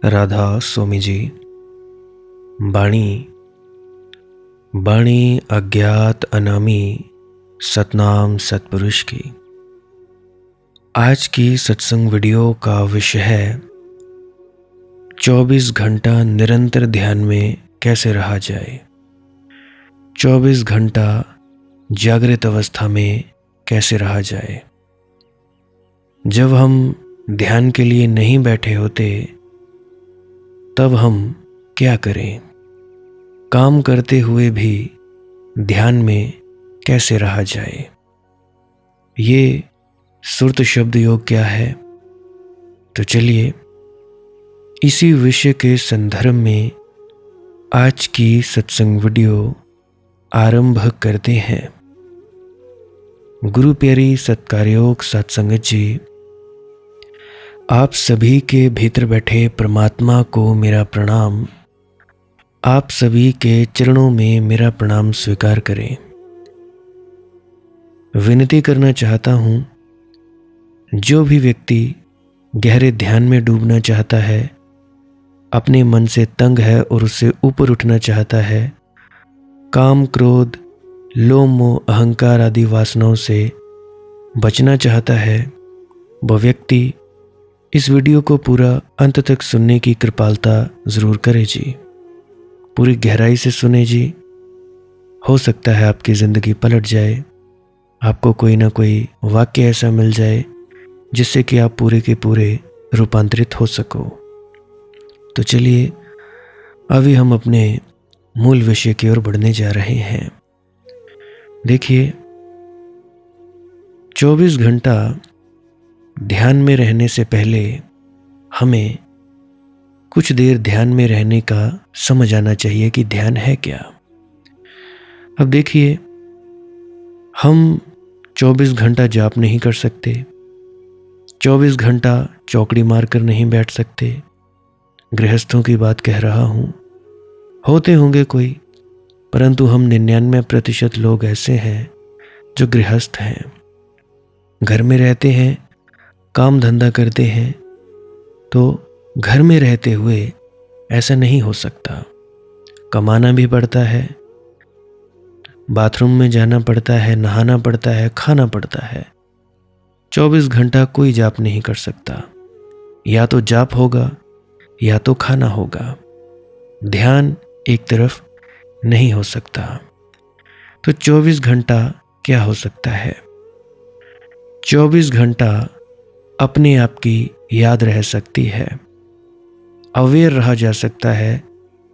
राधा स्वामी जी। बाणी बाणी अज्ञात अनामी सतनाम सतपुरुष की। आज की सत्संग वीडियो का विषय है 24 घंटा निरंतर ध्यान में कैसे रहा जाए। 24 घंटा जागृत अवस्था में कैसे रहा जाए। जब हम ध्यान के लिए नहीं बैठे होते तब हम क्या करें। काम करते हुए भी ध्यान में कैसे रहा जाए। ये सुरत शब्द योग क्या है। तो चलिए इसी विषय के संदर्भ में आज की सत्संग वीडियो आरंभ करते हैं। गुरु प्यारी सत्कारयोग सत्संगत जी, आप सभी के भीतर बैठे परमात्मा को मेरा प्रणाम। आप सभी के चरणों में मेरा प्रणाम स्वीकार करें। विनती करना चाहता हूँ, जो भी व्यक्ति गहरे ध्यान में डूबना चाहता है, अपने मन से तंग है और उससे ऊपर उठना चाहता है, काम क्रोध लोभ मोह अहंकार आदि वासनाओं से बचना चाहता है, वह व्यक्ति इस वीडियो को पूरा अंत तक सुनने की कृपालता ज़रूर करे जी। पूरी गहराई से सुने जी। हो सकता है आपकी ज़िंदगी पलट जाए, आपको कोई ना कोई वाक्य ऐसा मिल जाए जिससे कि आप पूरे के पूरे रूपांतरित हो सको। तो चलिए अभी हम अपने मूल विषय की ओर बढ़ने जा रहे हैं। देखिए, 24 घंटा ध्यान में रहने से पहले हमें कुछ देर ध्यान में रहने का समझ आना चाहिए कि ध्यान है क्या। अब देखिए, हम 24 घंटा जाप नहीं कर सकते, 24 घंटा चौकड़ी मारकर नहीं बैठ सकते। गृहस्थों की बात कह रहा हूँ, होते होंगे कोई, परंतु हम 99% लोग ऐसे हैं जो गृहस्थ हैं, घर में रहते हैं, काम धंधा करते हैं। तो घर में रहते हुए ऐसा नहीं हो सकता। कमाना भी पड़ता है, बाथरूम में जाना पड़ता है, नहाना पड़ता है, खाना पड़ता है। 24 घंटा कोई जाप नहीं कर सकता। या तो जाप होगा या तो खाना होगा। ध्यान एक तरफ नहीं हो सकता। तो 24 घंटा क्या हो सकता है। 24 घंटा अपने आप की याद रह सकती है, अवेयर रहा जा सकता है,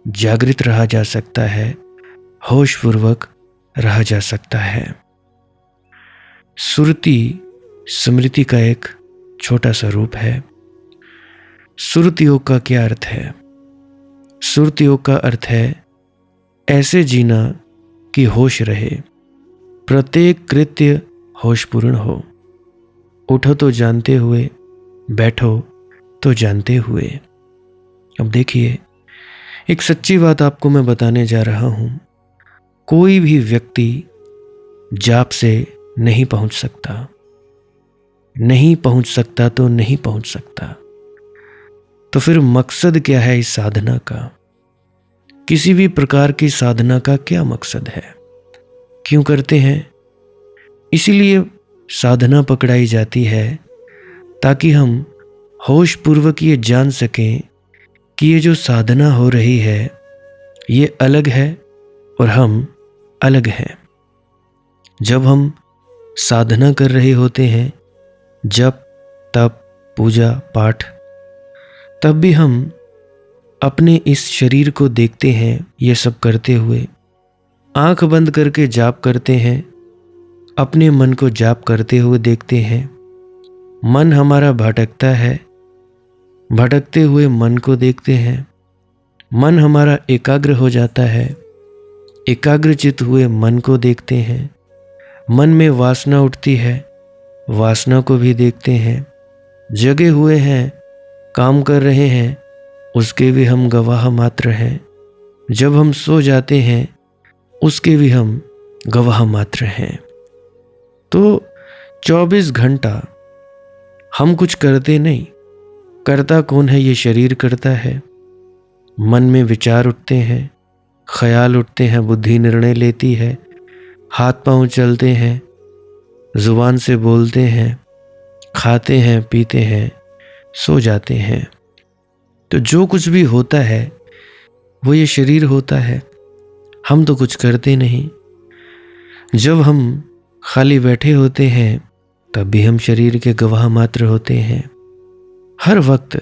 जागृत रहा जा सकता है, होशपूर्वक रहा जा सकता है। सुरती स्मृति का एक छोटा सा रूप है। सुरत योग का क्या अर्थ है। सुरत योग का अर्थ है ऐसे जीना कि होश रहे, प्रत्येक कृत्य होशपूर्ण हो। उठो तो जानते हुए, बैठो तो जानते हुए। अब देखिए, एक सच्ची बात आपको मैं बताने जा रहा हूं। कोई भी व्यक्ति जाप से नहीं पहुंच सकता। नहीं पहुंच सकता तो नहीं पहुंच सकता। तो फिर मकसद क्या है इस साधना का। किसी भी प्रकार की साधना का क्या मकसद है, क्यों करते हैं। इसीलिए साधना पकड़ाई जाती है ताकि हम होशपूर्वक ये जान सकें कि ये जो साधना हो रही है ये अलग है और हम अलग हैं। जब हम साधना कर रहे होते हैं, जप तप पूजा पाठ, तब भी हम अपने इस शरीर को देखते हैं ये सब करते हुए। आंख बंद करके जाप करते हैं, अपने मन को जाप करते हुए देखते हैं। मन हमारा भटकता है, भटकते हुए मन को देखते हैं। मन हमारा एकाग्र हो जाता है, एकाग्रचित हुए मन को देखते हैं। मन में वासना उठती है, वासना को भी देखते हैं। जगे हुए हैं, काम कर रहे हैं, उसके भी हम गवाह मात्र हैं। जब हम सो जाते हैं उसके भी हम गवाह मात्र हैं। तो 24 घंटा हम कुछ करते नहीं, करता कौन है? ये शरीर करता है। मन में विचार उठते हैं, ख्याल उठते हैं, बुद्धि निर्णय लेती है, हाथ पांव चलते हैं, जुबान से बोलते हैं, खाते हैं, पीते हैं, सो जाते हैं। तो जो कुछ भी होता है वो ये शरीर होता है। हम तो कुछ करते नहीं। जब हम खाली बैठे होते हैं तब भी हम शरीर के गवाह मात्र होते हैं। हर वक्त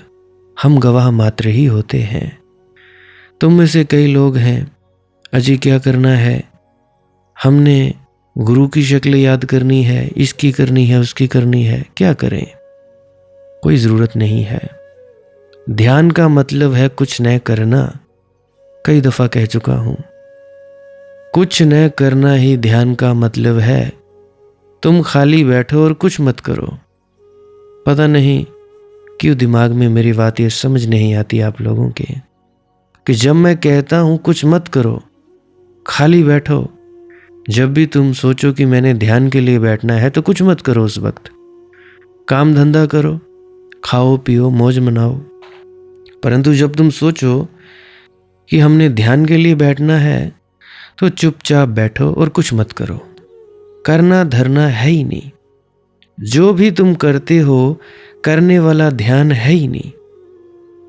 हम गवाह मात्र ही होते हैं। तुम में से कई लोग हैं, अजी क्या करना है, हमने गुरु की शक्ल याद करनी है, इसकी करनी है, उसकी करनी है। क्या करें? कोई ज़रूरत नहीं है। ध्यान का मतलब है कुछ न करना। कई दफ़ा कह चुका हूँ, कुछ न करना ही ध्यान का मतलब है। तुम खाली बैठो और कुछ मत करो। पता नहीं क्यों दिमाग में मेरी बात ये समझ नहीं आती आप लोगों के, कि जब मैं कहता हूँ कुछ मत करो, खाली बैठो, जब भी तुम सोचो कि मैंने ध्यान के लिए बैठना है तो कुछ मत करो। उस वक्त काम धंधा करो, खाओ पियो, मौज मनाओ। परंतु जब तुम सोचो कि हमने ध्यान के लिए बैठना है तो चुपचाप बैठो और कुछ मत करो। करना धरना है ही नहीं। जो भी तुम करते हो करने वाला ध्यान है ही नहीं।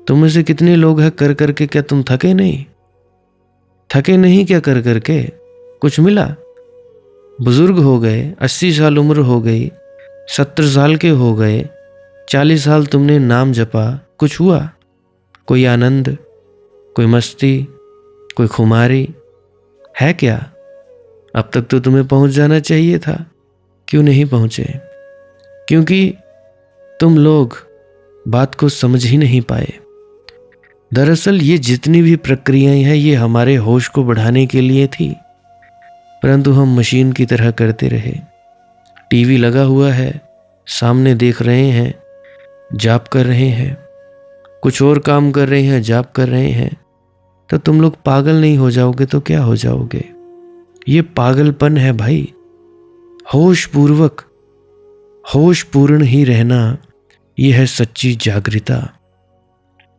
तुम में से कितने लोग हैं कर करके क्या तुम थके नहीं? थके नहीं क्या कर करके? कुछ मिला? बुजुर्ग हो गए, 80 साल उम्र हो गई, 70 साल के हो गए, 40 साल तुमने नाम जपा, कुछ हुआ? कोई आनंद, कोई मस्ती, कोई खुमारी है क्या? अब तक तो तुम्हें पहुंच जाना चाहिए था। क्यों नहीं पहुंचे? क्योंकि तुम लोग बात को समझ ही नहीं पाए। दरअसल ये जितनी भी प्रक्रियाएं हैं ये हमारे होश को बढ़ाने के लिए थी, परंतु हम मशीन की तरह करते रहे। टीवी लगा हुआ है, सामने देख रहे हैं, जाप कर रहे हैं, कुछ और काम कर रहे हैं, जाप कर रहे हैं। तो तुम लोग पागल नहीं हो जाओगे तो क्या हो जाओगे? ये पागलपन है भाई। होश पूर्वक, होश पूर्ण ही रहना, यह है सच्ची जागृता।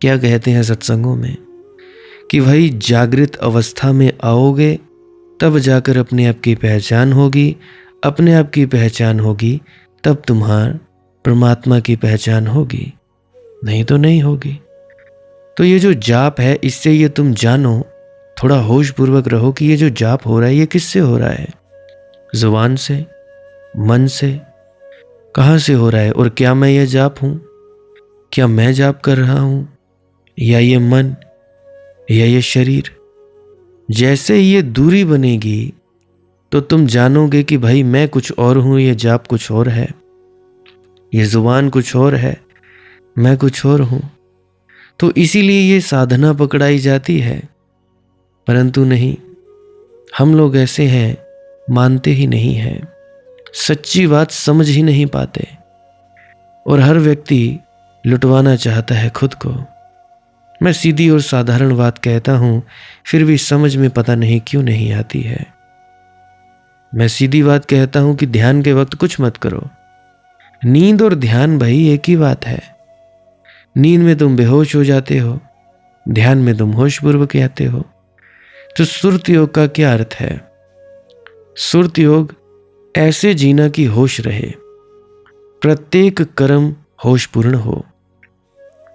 क्या कहते हैं सत्संगों में कि भाई जागृत अवस्था में आओगे तब जाकर अपने आप की पहचान होगी, अपने आप की पहचान होगी तब तुम्हार परमात्मा की पहचान होगी, नहीं तो नहीं होगी। तो ये जो जाप है इससे ये तुम जानो, थोड़ा होश पूर्वक रहो कि ये जो जाप हो रहा है ये किससे हो रहा है? जुबान से, मन से, कहाँ से हो रहा है? और क्या मैं ये जाप हूँ? क्या मैं जाप कर रहा हूँ, या ये मन, या ये शरीर? जैसे ये दूरी बनेगी तो तुम जानोगे कि भाई मैं कुछ और हूँ, ये जाप कुछ और है, ये जुबान कुछ और है, मैं कुछ और हूँ। तो इसीलिए ये साधना पकड़ाई जाती है। परंतु नहीं, हम लोग ऐसे हैं, मानते ही नहीं हैं, सच्ची बात समझ ही नहीं पाते, और हर व्यक्ति लुटवाना चाहता है खुद को। मैं सीधी और साधारण बात कहता हूँ, फिर भी समझ में पता नहीं क्यों नहीं आती है। मैं सीधी बात कहता हूँ कि ध्यान के वक्त कुछ मत करो। नींद और ध्यान भाई एक ही बात है। नींद में तुम बेहोश हो जाते हो, ध्यान में तुम होशपूर्वक आते हो। तो सुरत योग का क्या अर्थ है? सुरत योग ऐसे जीना कि होश रहे, प्रत्येक कर्म होशपूर्ण हो।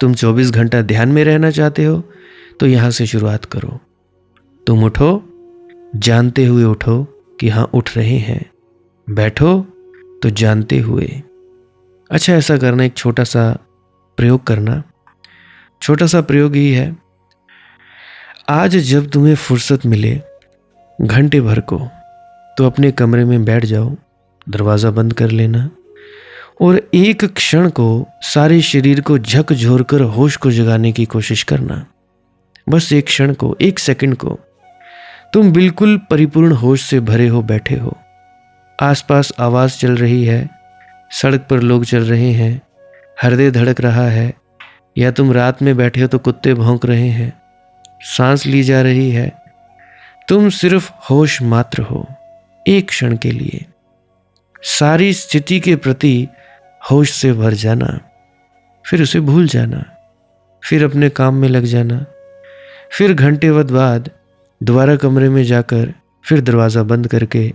तुम 24 घंटा ध्यान में रहना चाहते हो तो यहां से शुरुआत करो। तुम उठो, जानते हुए उठो कि हाँ उठ रहे हैं। बैठो तो जानते हुए। अच्छा, ऐसा करना, एक छोटा सा प्रयोग करना। छोटा सा प्रयोग ही है, आज जब तुम्हें फुर्सत मिले घंटे भर को, तो अपने कमरे में बैठ जाओ, दरवाज़ा बंद कर लेना और एक क्षण को सारे शरीर को झकझोर कर होश को जगाने की कोशिश करना। बस एक क्षण को, एक सेकंड को तुम बिल्कुल परिपूर्ण होश से भरे हो, बैठे हो। आसपास आवाज़ चल रही है, सड़क पर लोग चल रहे हैं, हृदय धड़क रहा है, या तुम रात में बैठे हो तो कुत्ते भौंक रहे हैं, सांस ली जा रही है। तुम सिर्फ होश मात्र हो, एक क्षण के लिए। सारी स्थिति के प्रति होश से भर जाना। फिर उसे भूल जाना, फिर अपने काम में लग जाना, फिर घंटेवत बाद दोबारा कमरे में जाकर फिर दरवाज़ा बंद करके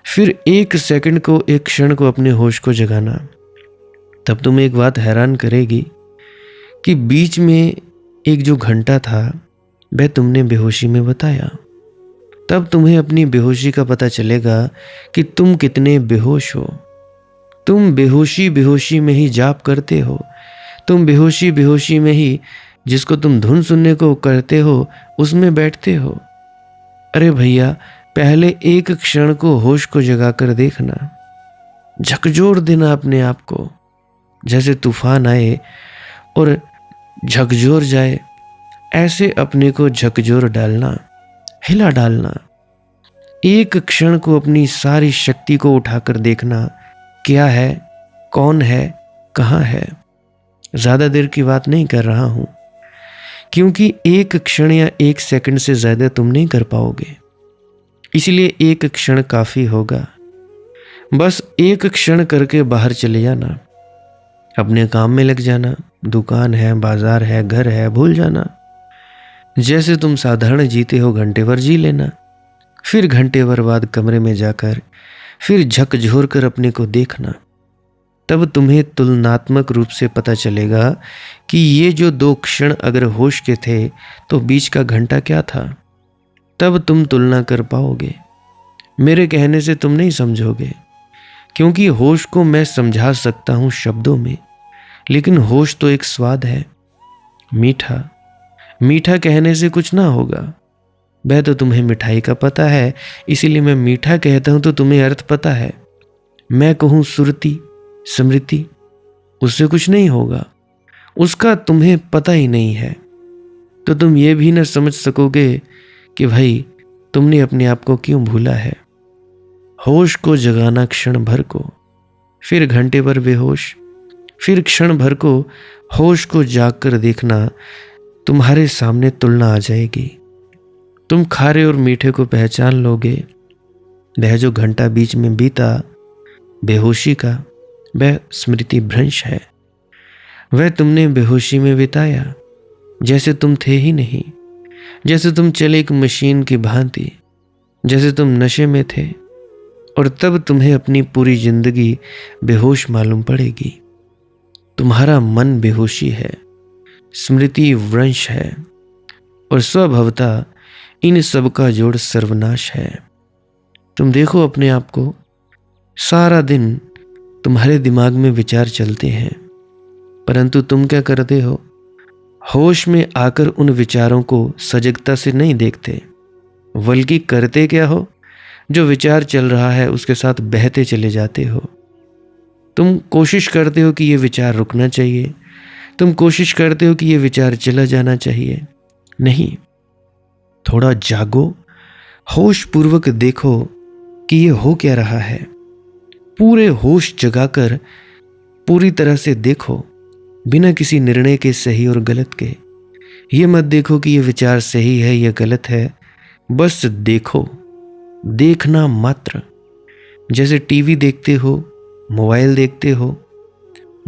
फिर 1 सेकंड को, 1 क्षण को अपने होश को जगाना। तब तुम्हें एक बात हैरान करेगी कि बीच में एक जो घंटा था वह तुमने बेहोशी में बताया। तब तुम्हें अपनी बेहोशी का पता चलेगा कि तुम कितने बेहोश हो। तुम बेहोशी बेहोशी में ही जाप करते हो, तुम बेहोशी बेहोशी में ही जिसको तुम धुन सुनने को करते हो उसमें बैठते हो। अरे भैया, पहले 1 क्षण को होश को जगाकर देखना, झकझोर देना अपने आप को, जैसे तूफान आए और झकझोर जाए ऐसे अपने को झकझोर डालना, हिला डालना। 1 क्षण को अपनी सारी शक्ति को उठाकर देखना, क्या है, कौन है, कहाँ है। ज़्यादा देर की बात नहीं कर रहा हूँ, क्योंकि 1 क्षण या 1 सेकंड से ज़्यादा तुम नहीं कर पाओगे, इसलिए 1 क्षण काफ़ी होगा। बस 1 क्षण करके बाहर चले जाना, अपने काम में लग जाना, दुकान है, बाजार है, घर है, भूल जाना। जैसे तुम साधारण जीते हो घंटे भर जी लेना, फिर घंटे भर बाद कमरे में जाकर फिर झकझोर कर अपने को देखना। तब तुम्हें तुलनात्मक रूप से पता चलेगा कि ये जो 2 क्षण अगर होश के थे तो बीच का घंटा क्या था। तब तुम तुलना कर पाओगे। मेरे कहने से तुम नहीं समझोगे, क्योंकि होश को मैं समझा सकता हूँ शब्दों में, लेकिन होश तो एक स्वाद है, मीठा। मीठा कहने से कुछ ना होगा, वह तो तुम्हें मिठाई का पता है, इसीलिए मैं मीठा कहता हूं तो तुम्हें अर्थ पता है। मैं कहूं सुरती, स्मृति, उससे कुछ नहीं होगा, उसका तुम्हें पता ही नहीं है। तो तुम ये भी ना समझ सकोगे कि भाई तुमने अपने आप को क्यों भूला है। होश को जगाना क्षण भर को, फिर घंटे भर बेहोश, फिर क्षण भर को होश को जाग कर देखना, तुम्हारे सामने तुलना आ जाएगी। तुम खारे और मीठे को पहचान लोगे। वह जो घंटा बीच में बीता बेहोशी का, वह स्मृति भ्रंश है। वह तुमने बेहोशी में बिताया, जैसे तुम थे ही नहीं, जैसे तुम चले एक मशीन की भांति, जैसे तुम नशे में थे। और तब तुम्हें अपनी पूरी जिंदगी बेहोश मालूम पड़ेगी। तुम्हारा मन बेहोशी है, स्मृति वंश है, और स्वभावतः इन सब का जोड़ सर्वनाश है। तुम देखो अपने आप को, सारा दिन तुम्हारे दिमाग में विचार चलते हैं, परंतु तुम क्या करते हो? होश में आकर उन विचारों को सजगता से नहीं देखते, बल्कि करते क्या हो? जो विचार चल रहा है उसके साथ बहते चले जाते हो। तुम कोशिश करते हो कि ये विचार रुकना चाहिए, तुम कोशिश करते हो कि ये विचार चला जाना चाहिए। नहीं, थोड़ा जागो, होश पूर्वक देखो कि ये हो क्या रहा है। पूरे होश जगाकर पूरी तरह से देखो, बिना किसी निर्णय के सही और गलत के। ये मत देखो कि ये विचार सही है या गलत है, बस देखो, देखना मात्र। जैसे टीवी देखते हो, मोबाइल देखते हो,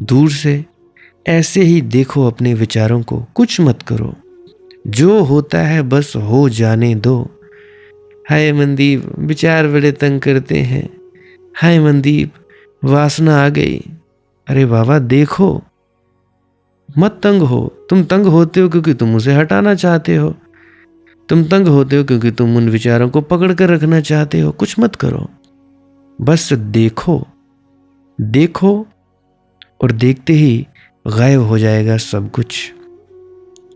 दूर से ऐसे ही देखो अपने विचारों को, कुछ मत करो। जो होता है बस हो जाने दो। हाय मनदीप, विचार बड़े तंग करते हैं। हाय मनदीप, वासना आ गई। अरे बाबा देखो, मत तंग हो। तुम तंग होते हो क्योंकि तुम उसे हटाना चाहते हो, तुम तंग होते हो क्योंकि तुम उन विचारों को पकड़ कर रखना चाहते हो। कुछ मत करो, बस देखो। देखो और देखते ही गायब हो जाएगा सब कुछ।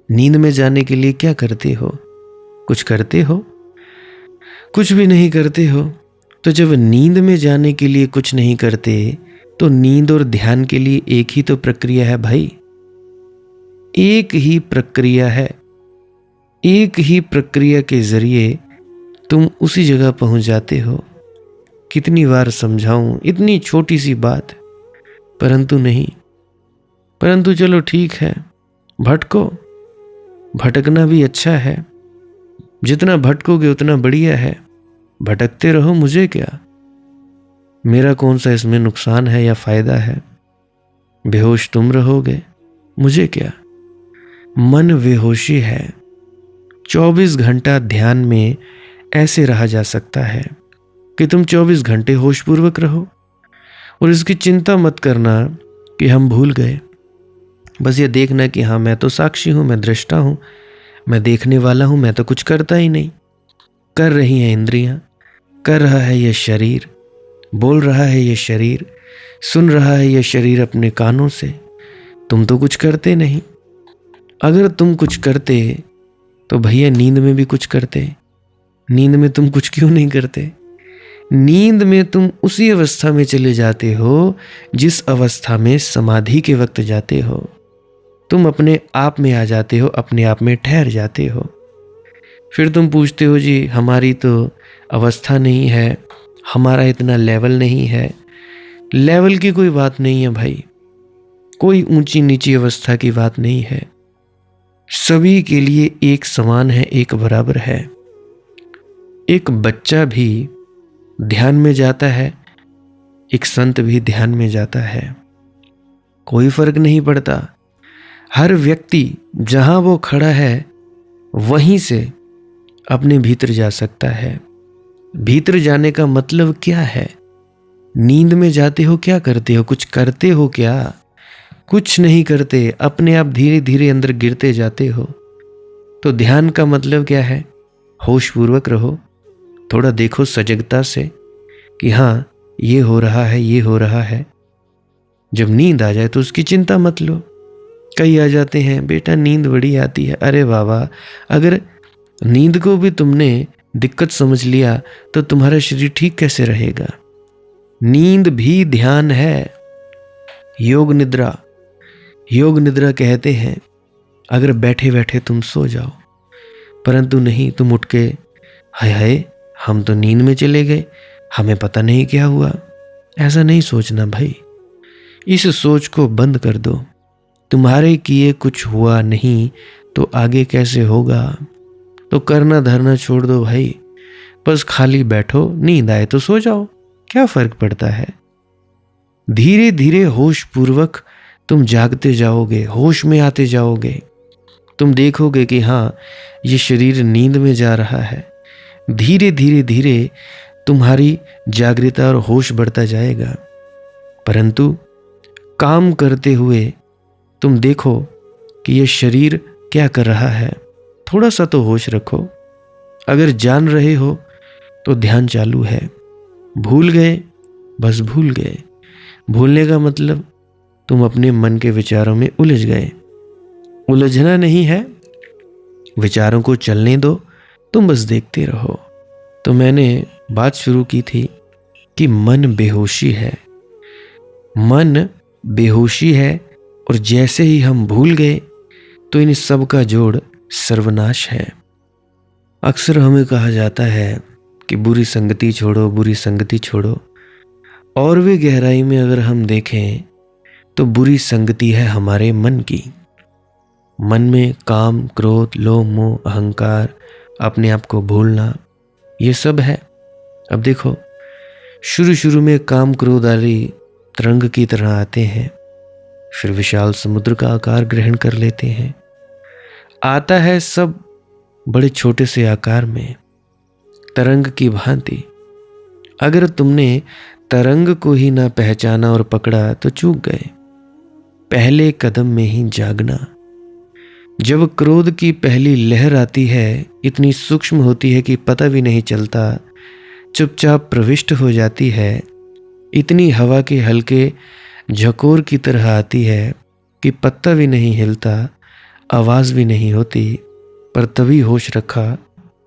नींद में जाने के लिए क्या करते हो? कुछ करते हो? कुछ भी नहीं करते हो। तो जब नींद में जाने के लिए कुछ नहीं करते, तो नींद और ध्यान के लिए एक ही तो प्रक्रिया है भाई, एक ही प्रक्रिया है। एक ही प्रक्रिया के जरिए तुम उसी जगह पहुंच जाते हो। कितनी बार समझाऊं इतनी छोटी सी बात, परंतु नहीं। परंतु चलो ठीक है, भटको, भटकना भी अच्छा है। जितना भटकोगे उतना बढ़िया है। भटकते रहो, मुझे क्या, मेरा कौन सा इसमें नुकसान है या फायदा है। बेहोश तुम रहोगे, मुझे क्या। मन बेहोशी है। 24 घंटा ध्यान में ऐसे रहा जा सकता है कि तुम 24 घंटे होशपूर्वक रहो और इसकी चिंता मत करना कि हम भूल गए। बस ये देखना कि हाँ, मैं तो साक्षी हूं, मैं दृष्टा हूं, मैं देखने वाला हूं, मैं तो कुछ करता ही नहीं। कर रही हैं इंद्रियां, कर रहा है ये शरीर, बोल रहा है ये शरीर, सुन रहा है ये शरीर अपने कानों से। तुम तो कुछ करते नहीं। अगर तुम कुछ करते तो भैया नींद में भी कुछ करते। नींद में तुम कुछ क्यों नहीं करते? नींद में तुम उसी अवस्था में चले जाते हो जिस अवस्था में समाधि के वक्त जाते हो। तुम अपने आप में आ जाते हो, अपने आप में ठहर जाते हो। फिर तुम पूछते हो जी हमारी तो अवस्था नहीं है, हमारा इतना लेवल नहीं है। लेवल की कोई बात नहीं है भाई, कोई ऊंची नीची अवस्था की बात नहीं है। सभी के लिए एक समान है, एक बराबर है। एक बच्चा भी ध्यान में जाता है, एक संत भी ध्यान में जाता है, कोई फर्क नहीं पड़ता। हर व्यक्ति जहां वो खड़ा है वहीं से अपने भीतर जा सकता है। भीतर जाने का मतलब क्या है? नींद में जाते हो, क्या करते हो? कुछ करते हो क्या? कुछ नहीं करते, अपने आप धीरे धीरे अंदर गिरते जाते हो। तो ध्यान का मतलब क्या है? होशपूर्वक रहो, थोड़ा देखो सजगता से कि हाँ ये हो रहा है, ये हो रहा है। जब नींद आ जाए तो उसकी चिंता मत लो। कई आ जाते हैं बेटा नींद बड़ी आती है। अरे बाबा, अगर नींद को भी तुमने दिक्कत समझ लिया तो तुम्हारा शरीर ठीक कैसे रहेगा? नींद भी ध्यान है। योग निद्रा, योग निद्रा कहते हैं अगर बैठे बैठे तुम सो जाओ, परंतु नहीं, तुम उठ के हाय हाय हम तो नींद में चले गए, हमें पता नहीं क्या हुआ। ऐसा नहीं सोचना भाई, इस सोच को बंद कर दो। तुम्हारे किए कुछ हुआ नहीं तो आगे कैसे होगा? तो करना धरना छोड़ दो भाई, बस खाली बैठो, नींद आए तो सो जाओ, क्या फर्क पड़ता है? धीरे धीरे होश पूर्वक तुम जागते जाओगे, होश में आते जाओगे। तुम देखोगे कि हाँ ये शरीर नींद में जा रहा है। धीरे धीरे धीरे तुम्हारी जागृता और होश बढ़ता जाएगा। परंतु काम करते हुए तुम देखो कि ये शरीर क्या कर रहा है। थोड़ा सा तो होश रखो। अगर जान रहे हो तो ध्यान चालू है। भूल गए, बस भूल गए। भूलने का मतलब तुम अपने मन के विचारों में उलझ गए। उलझना नहीं है, विचारों को चलने दो, तुम बस देखते रहो। तो मैंने बात शुरू की थी कि मन बेहोशी है। मन बेहोशी है और जैसे ही हम भूल गए तो इन सब का जोड़ सर्वनाश है। अक्सर हमें कहा जाता है कि बुरी संगति छोड़ो, बुरी संगति छोड़ो। और भी गहराई में अगर हम देखें तो बुरी संगति है हमारे मन की। मन में काम, क्रोध, लोभ, मोह, अहंकार, अपने आप को भूलना, ये सब है। अब देखो, शुरू शुरू में काम क्रोध आदि तरंग की तरह आते हैं, फिर विशाल समुद्र का आकार ग्रहण कर लेते हैं। आता है सब बड़े छोटे से आकार में, तरंग की भांति। अगर तुमने तरंग को ही ना पहचाना और पकड़ा तो चूक गए। पहले कदम में ही जागना। जब क्रोध की पहली लहर आती है, इतनी सूक्ष्म होती है कि पता भी नहीं चलता, चुपचाप प्रविष्ट हो जाती है। इतनी हवा के हल्के झकोर की तरह आती है कि पत्ता भी नहीं हिलता, आवाज भी नहीं होती। पर तभी होश रखा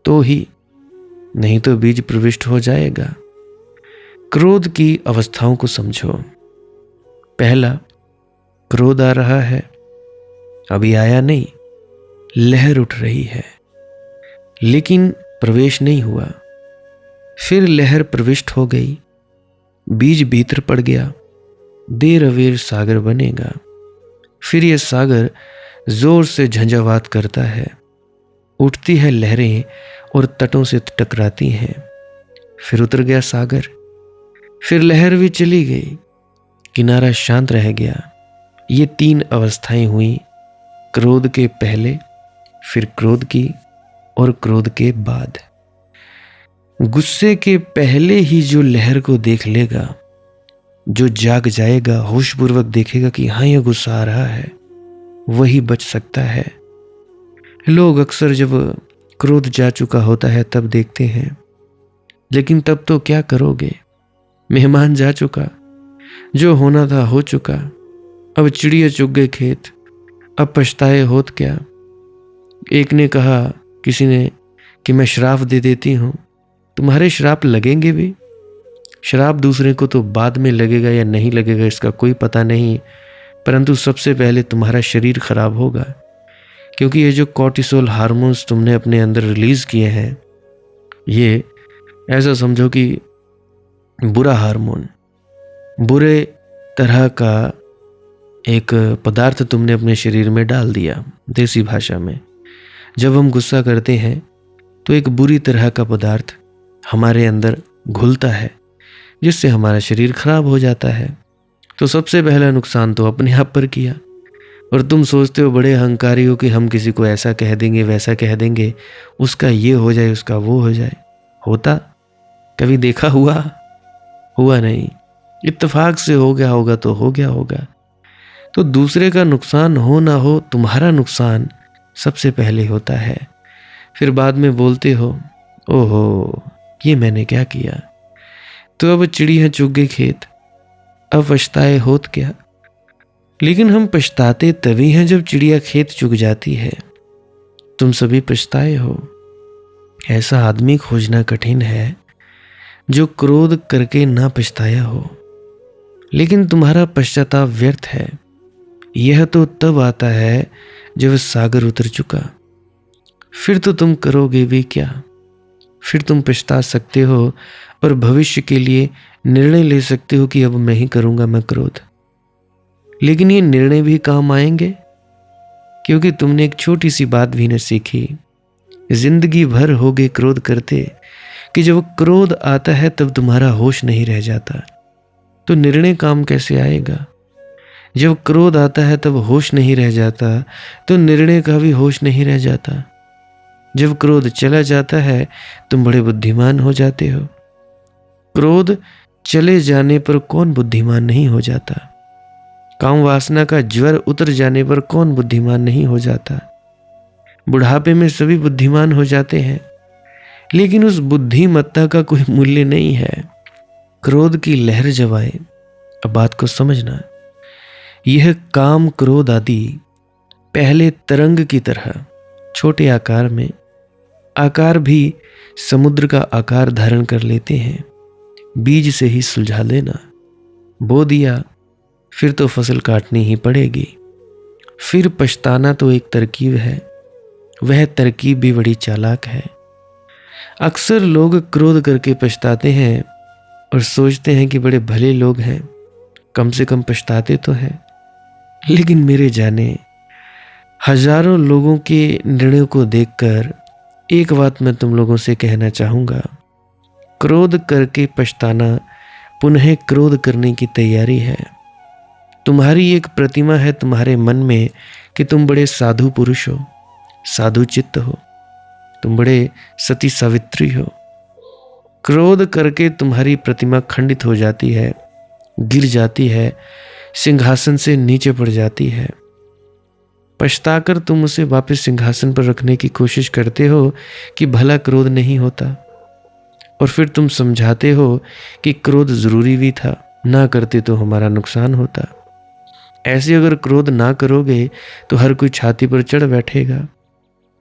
तो ही, नहीं तो बीज प्रविष्ट हो जाएगा। क्रोध की अवस्थाओं को समझो। पहला, क्रोध आ रहा है, अभी आया नहीं, लहर उठ रही है, लेकिन प्रवेश नहीं हुआ। फिर लहर प्रविष्ट हो गई, बीज भीतर पड़ गया, देर अवेर सागर बनेगा। फिर यह सागर जोर से झंझावात करता है, उठती है लहरें और तटों से टकराती हैं। फिर उतर गया सागर, फिर लहर भी चली गई, किनारा शांत रह गया, ये 3 अवस्थाएं हुई, क्रोध के पहले, फिर क्रोध की और क्रोध के बाद। गुस्से के पहले ही जो लहर को देख लेगा, जो जाग जाएगा, होशपूर्वक देखेगा कि हाँ ये गुस्सा आ रहा है, वही बच सकता है। लोग अक्सर जब क्रोध जा चुका होता है तब देखते हैं, लेकिन तब तो क्या करोगे, मेहमान जा चुका, जो होना था हो चुका, अब चिड़िया चुग गए खेत, अब पछताए होत क्या। एक ने कहा किसी ने कि मैं श्राप दे देती हूँ। तुम्हारे श्राप लगेंगे भी। श्राप दूसरे को तो बाद में लगेगा या नहीं लगेगा इसका कोई पता नहीं, परंतु सबसे पहले तुम्हारा शरीर खराब होगा, क्योंकि ये जो कॉर्टिसोल हार्मोन्स तुमने अपने अंदर रिलीज किए हैं, ये ऐसा समझो कि बुरा हार्मोन, बुरे तरह का एक पदार्थ तुमने अपने शरीर में डाल दिया। देसी भाषा में जब हम गुस्सा करते हैं तो एक बुरी तरह का पदार्थ हमारे अंदर घुलता है, जिससे हमारा शरीर खराब हो जाता है। तो सबसे पहला नुकसान तो अपने आप पर किया, और तुम सोचते हो बड़े अहंकारी हो कि हम किसी को ऐसा कह देंगे वैसा कह देंगे, उसका ये हो जाए उसका वो हो जाए। होता कभी देखा हुआ नहीं, इत्तेफाक से हो गया होगा तो हो गया होगा। तो दूसरे का नुकसान हो ना हो, तुम्हारा नुकसान सबसे पहले होता है। फिर बाद में बोलते हो ओहो ये मैंने क्या किया। तो अब चिड़िया चुग गई खेत, अब पछताए होत क्या। लेकिन हम पछताते तभी हैं जब चिड़िया खेत चुग जाती है। तुम सभी पछताए हो। ऐसा आदमी खोजना कठिन है जो क्रोध करके ना पछताया हो, लेकिन तुम्हारा पश्चाताप व्यर्थ है। यह तो तब आता है जब सागर उतर चुका। फिर तो तुम करोगे भी क्या। फिर तुम पछता सकते हो और भविष्य के लिए निर्णय ले सकते हो कि अब मैं ही करूंगा मैं क्रोध। लेकिन ये निर्णय भी काम आएंगे, क्योंकि तुमने एक छोटी सी बात भी न सीखी। जिंदगी भर हो गए क्रोध करते कि जब क्रोध आता है तब तुम्हारा होश नहीं रह जाता, तो निर्णय काम कैसे आएगा। जब क्रोध आता है तब होश नहीं रह जाता, तो निर्णय का भी होश नहीं रह जाता। जब क्रोध चला जाता है तुम बड़े बुद्धिमान हो जाते हो। क्रोध चले जाने पर कौन बुद्धिमान नहीं हो जाता। काम वासना का ज्वर उतर जाने पर कौन बुद्धिमान नहीं हो जाता। बुढ़ापे में सभी बुद्धिमान हो जाते हैं, लेकिन उस बुद्धिमत्ता का कोई मूल्य नहीं है। क्रोध की लहर जब आए, अब बात को समझना, यह काम क्रोध आदि पहले तरंग की तरह छोटे आकार में, आकार भी समुद्र का आकार धारण कर लेते हैं। बीज से ही सुलझा लेना, बो दिया फिर तो फसल काटनी ही पड़ेगी। फिर पछताना तो एक तरकीब है, वह तरकीब भी बड़ी चालाक है। अक्सर लोग क्रोध करके पछताते हैं और सोचते हैं कि बड़े भले लोग हैं, कम से कम पछताते तो हैं। लेकिन मेरे जाने हजारों लोगों के निर्णयों को देखकर एक बात मैं तुम लोगों से कहना चाहूँगा, क्रोध करके पछताना पुनः क्रोध करने की तैयारी है। तुम्हारी एक प्रतिमा है तुम्हारे मन में कि तुम बड़े साधु पुरुष हो, साधु चित्त हो, तुम बड़े सती सावित्री हो। क्रोध करके तुम्हारी प्रतिमा खंडित हो जाती है, गिर जाती है, सिंहासन से नीचे पड़ जाती है। पछताकर तुम उसे वापस सिंहासन पर रखने की कोशिश करते हो कि भला क्रोध नहीं होता, और फिर तुम समझाते हो कि क्रोध जरूरी भी था, ना करते तो हमारा नुकसान होता। ऐसे अगर क्रोध ना करोगे तो हर कोई छाती पर चढ़ बैठेगा।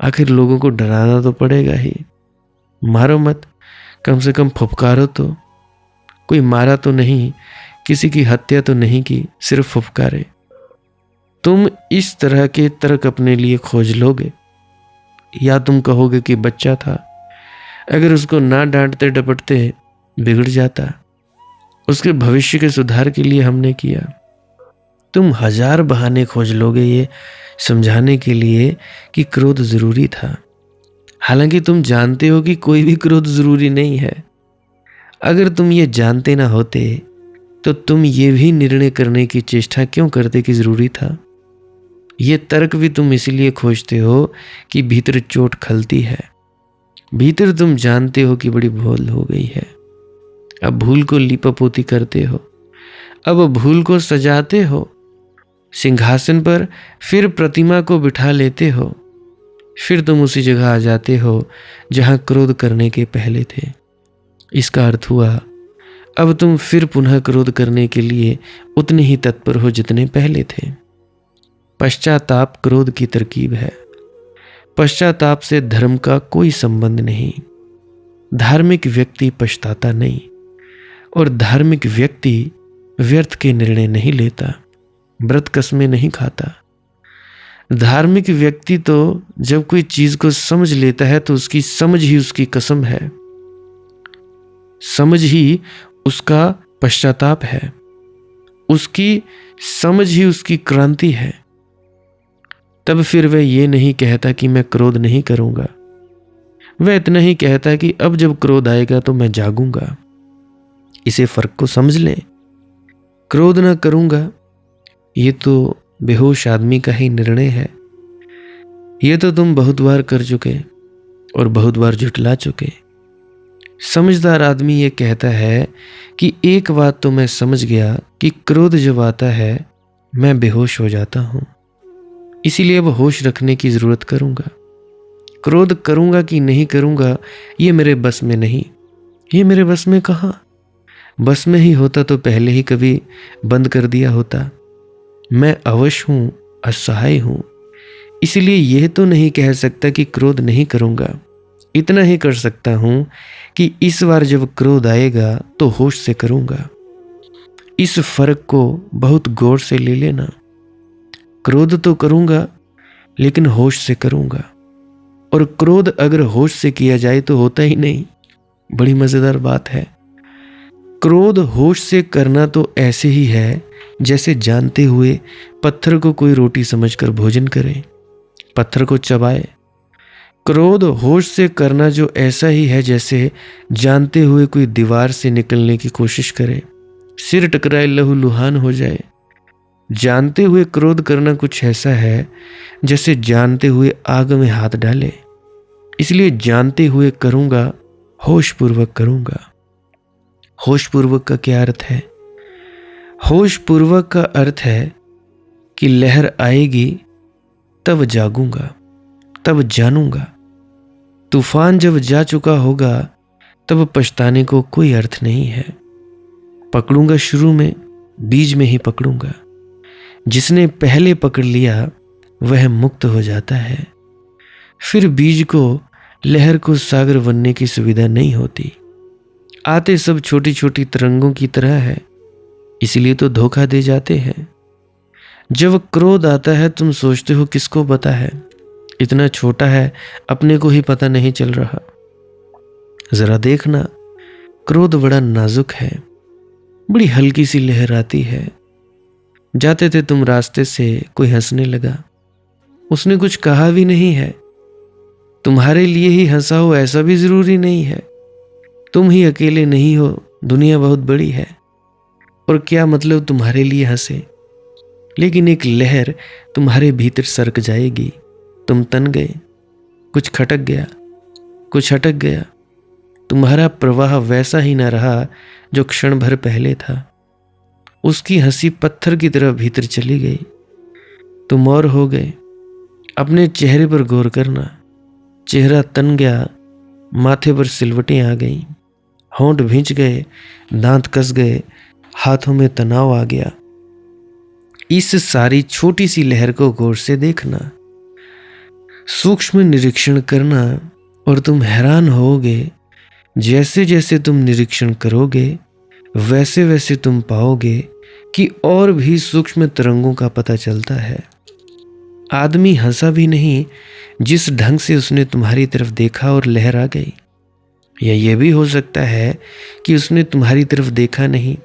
आखिर लोगों को डराना तो पड़ेगा ही। मारो मत, कम से कम फुफकारो तो। कोई मारा तो नहीं, किसी की हत्या तो नहीं की, सिर्फ फुफकारे। तुम इस तरह के तर्क अपने लिए खोज लोगे, या तुम कहोगे कि बच्चा था, अगर उसको ना डांटते डपटते बिगड़ जाता, उसके भविष्य के सुधार के लिए हमने किया। तुम हजार बहाने खोज लोगे ये समझाने के लिए कि क्रोध जरूरी था, हालांकि तुम जानते हो कि कोई भी क्रोध जरूरी नहीं है। अगर तुम ये जानते ना होते तो तुम ये भी निर्णय करने की चेष्टा क्यों करते कि जरूरी था? ये तर्क भी तुम इसलिए खोजते हो कि भीतर चोट खलती है, भीतर तुम जानते हो कि बड़ी भूल हो गई है। अब भूल को लिपापोती करते हो, अब भूल को सजाते हो सिंहासन पर, फिर प्रतिमा को बिठा लेते हो, फिर तुम उसी जगह आ जाते हो जहां क्रोध करने के पहले थे। इसका अर्थ हुआ अब तुम फिर पुनः क्रोध करने के लिए उतने ही तत्पर हो जितने पहले थे। पश्चाताप क्रोध की तरकीब है। पश्चाताप से धर्म का कोई संबंध नहीं। धार्मिक व्यक्ति पछताता नहीं, और धार्मिक व्यक्ति व्यर्थ के निर्णय नहीं लेता, व्रत कसमें नहीं खाता। धार्मिक व्यक्ति तो जब कोई चीज को समझ लेता है तो उसकी समझ ही उसकी कसम है, समझ ही उसका पश्चाताप है, उसकी समझ ही उसकी क्रांति है। तब फिर वह ये नहीं कहता कि मैं क्रोध नहीं करूंगा, वह इतना ही कहता है कि अब जब क्रोध आएगा तो मैं जागूंगा। इसे फर्क को समझ लें। क्रोध ना करूंगा ये तो बेहोश आदमी का ही निर्णय है। ये तो तुम बहुत बार कर चुके और बहुत बार झुठला चुके। समझदार आदमी ये कहता है कि एक बात तो मैं समझ गया कि क्रोध जब आता है मैं बेहोश हो जाता हूं, इसीलिए अब होश रखने की जरूरत करूंगा। क्रोध करूंगा कि नहीं करूंगा ये मेरे बस में नहीं। ये मेरे बस में कहां? बस में ही होता तो पहले ही कभी बंद कर दिया होता। मैं अवश हूं, असहाय हूं, इसलिए यह तो नहीं कह सकता कि क्रोध नहीं करूंगा। इतना ही कर सकता हूं कि इस बार जब क्रोध आएगा तो होश से करूंगा। इस फर्क को बहुत गौर से ले लेना। क्रोध तो करूंगा लेकिन होश से करूंगा, और क्रोध अगर होश से किया जाए तो होता ही नहीं। बड़ी मजेदार बात है। क्रोध होश से करना तो ऐसे ही है जैसे जानते हुए पत्थर को कोई रोटी समझकर भोजन करे, पत्थर को चबाए। क्रोध होश से करना जो ऐसा ही है जैसे जानते हुए कोई दीवार से निकलने की कोशिश करे, सिर टकराए लहूलुहान हो जाए। जानते हुए क्रोध करना कुछ ऐसा है जैसे जानते हुए आग में हाथ डाले। इसलिए जानते हुए करूंगा, होश पूर्वक करूंगा। होश पूर्वक का क्या अर्थ है? होश पूर्वक का अर्थ है कि लहर आएगी तब जागूंगा, तब जानूंगा। तूफान जब जा चुका होगा तब पछताने को कोई अर्थ नहीं है। पकड़ूंगा शुरू में, बीज में ही पकड़ूंगा। जिसने पहले पकड़ लिया वह मुक्त हो जाता है। फिर बीज को, लहर को सागर बनने की सुविधा नहीं होती। आते सब छोटी छोटी तरंगों की तरह है, इसलिए तो धोखा दे जाते हैं। जब क्रोध आता है तुम सोचते हो किसको पता है, इतना छोटा है अपने को ही पता नहीं चल रहा। जरा देखना, क्रोध बड़ा नाजुक है, बड़ी हल्की सी लहर आती है। जाते थे तुम रास्ते से, कोई हंसने लगा, उसने कुछ कहा भी नहीं है। तुम्हारे लिए ही हंसा हो ऐसा भी जरूरी नहीं है। तुम ही अकेले नहीं हो, दुनिया बहुत बड़ी है, और क्या मतलब तुम्हारे लिए हंसे। लेकिन एक लहर तुम्हारे भीतर सरक जाएगी। तुम तन गए, कुछ खटक गया, कुछ अटक गया। तुम्हारा प्रवाह वैसा ही ना रहा जो क्षण भर पहले था। उसकी हंसी पत्थर की तरह भीतर चली गई। तुम और हो गए। अपने चेहरे पर गौर करना। चेहरा तन गया, माथे पर सिलवटें आ गईं, होंठ भींच गए, दांत कस गए, हाथों में तनाव आ गया। इस सारी छोटी सी लहर को गौर से देखना, सूक्ष्म निरीक्षण करना, और तुम हैरान होगे। जैसे जैसे तुम निरीक्षण करोगे वैसे वैसे तुम पाओगे कि और भी सूक्ष्म तरंगों का पता चलता है। आदमी हंसा भी नहीं जिस ढंग से उसने तुम्हारी तरफ देखा और लहर आ गई। या यह भी हो सकता है कि उसने तुम्हारी तरफ देखा नहीं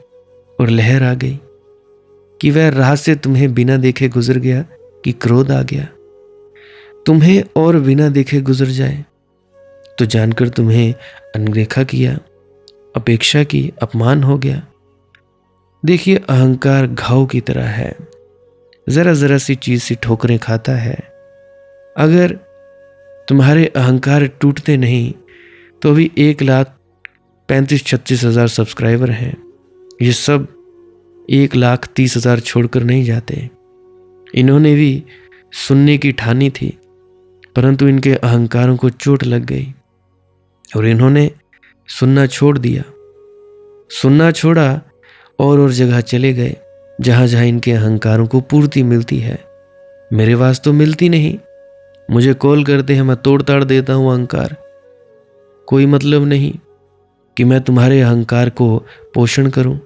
और लहर आ गई, कि वह राह से तुम्हें बिना देखे गुजर गया कि क्रोध आ गया। तुम्हें और बिना देखे गुजर जाए तो जानकर तुम्हें अनदेखा किया, अपेक्षा की, अपमान हो गया। देखिए, अहंकार घाव की तरह है, जरा जरा सी चीज से ठोकरें खाता है। अगर तुम्हारे अहंकार टूटते नहीं तो अभी 1,35,36,000 सब्सक्राइबर हैं। ये सब 1,30,000 छोड़कर नहीं जाते। इन्होंने भी सुनने की ठानी थी, परंतु इनके अहंकारों को चोट लग गई और इन्होंने सुनना छोड़ दिया। सुनना छोड़ा और जगह चले गए जहां जहां इनके अहंकारों को पूर्ति मिलती है। मेरे पास तो मिलती नहीं। मुझे कॉल करते हैं, मैं तोड़ ताड़ देता हूं अहंकार। कोई मतलब नहीं कि मैं तुम्हारे अहंकार को पोषण करूं,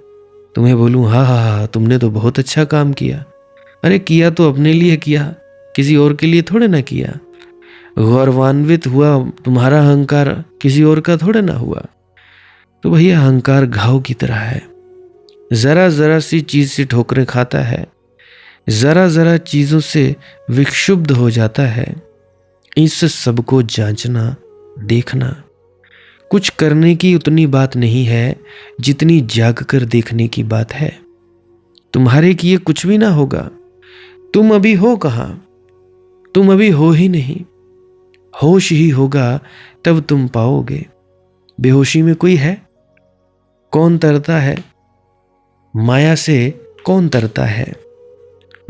तुम्हें बोलूं हाँ हाँ हाँ तुमने तो बहुत अच्छा काम किया। अरे किया तो अपने लिए किया, किसी और के लिए थोड़े ना किया। गौरवान्वित हुआ तुम्हारा अहंकार, किसी और का थोड़े ना हुआ। तो भैया, अहंकार घाव की तरह है, जरा जरा सी चीज से ठोकरें खाता है, जरा जरा चीजों से विक्षुब्ध हो जाता है। इस सबको जांचना, देखना। कुछ करने की उतनी बात नहीं है जितनी जाग कर देखने की बात है। तुम्हारे किए कुछ भी ना होगा। तुम अभी हो कहां? तुम अभी हो ही नहीं। होश ही होगा तब तुम पाओगे। बेहोशी में कोई है? कौन तरता है? माया से कौन तरता है?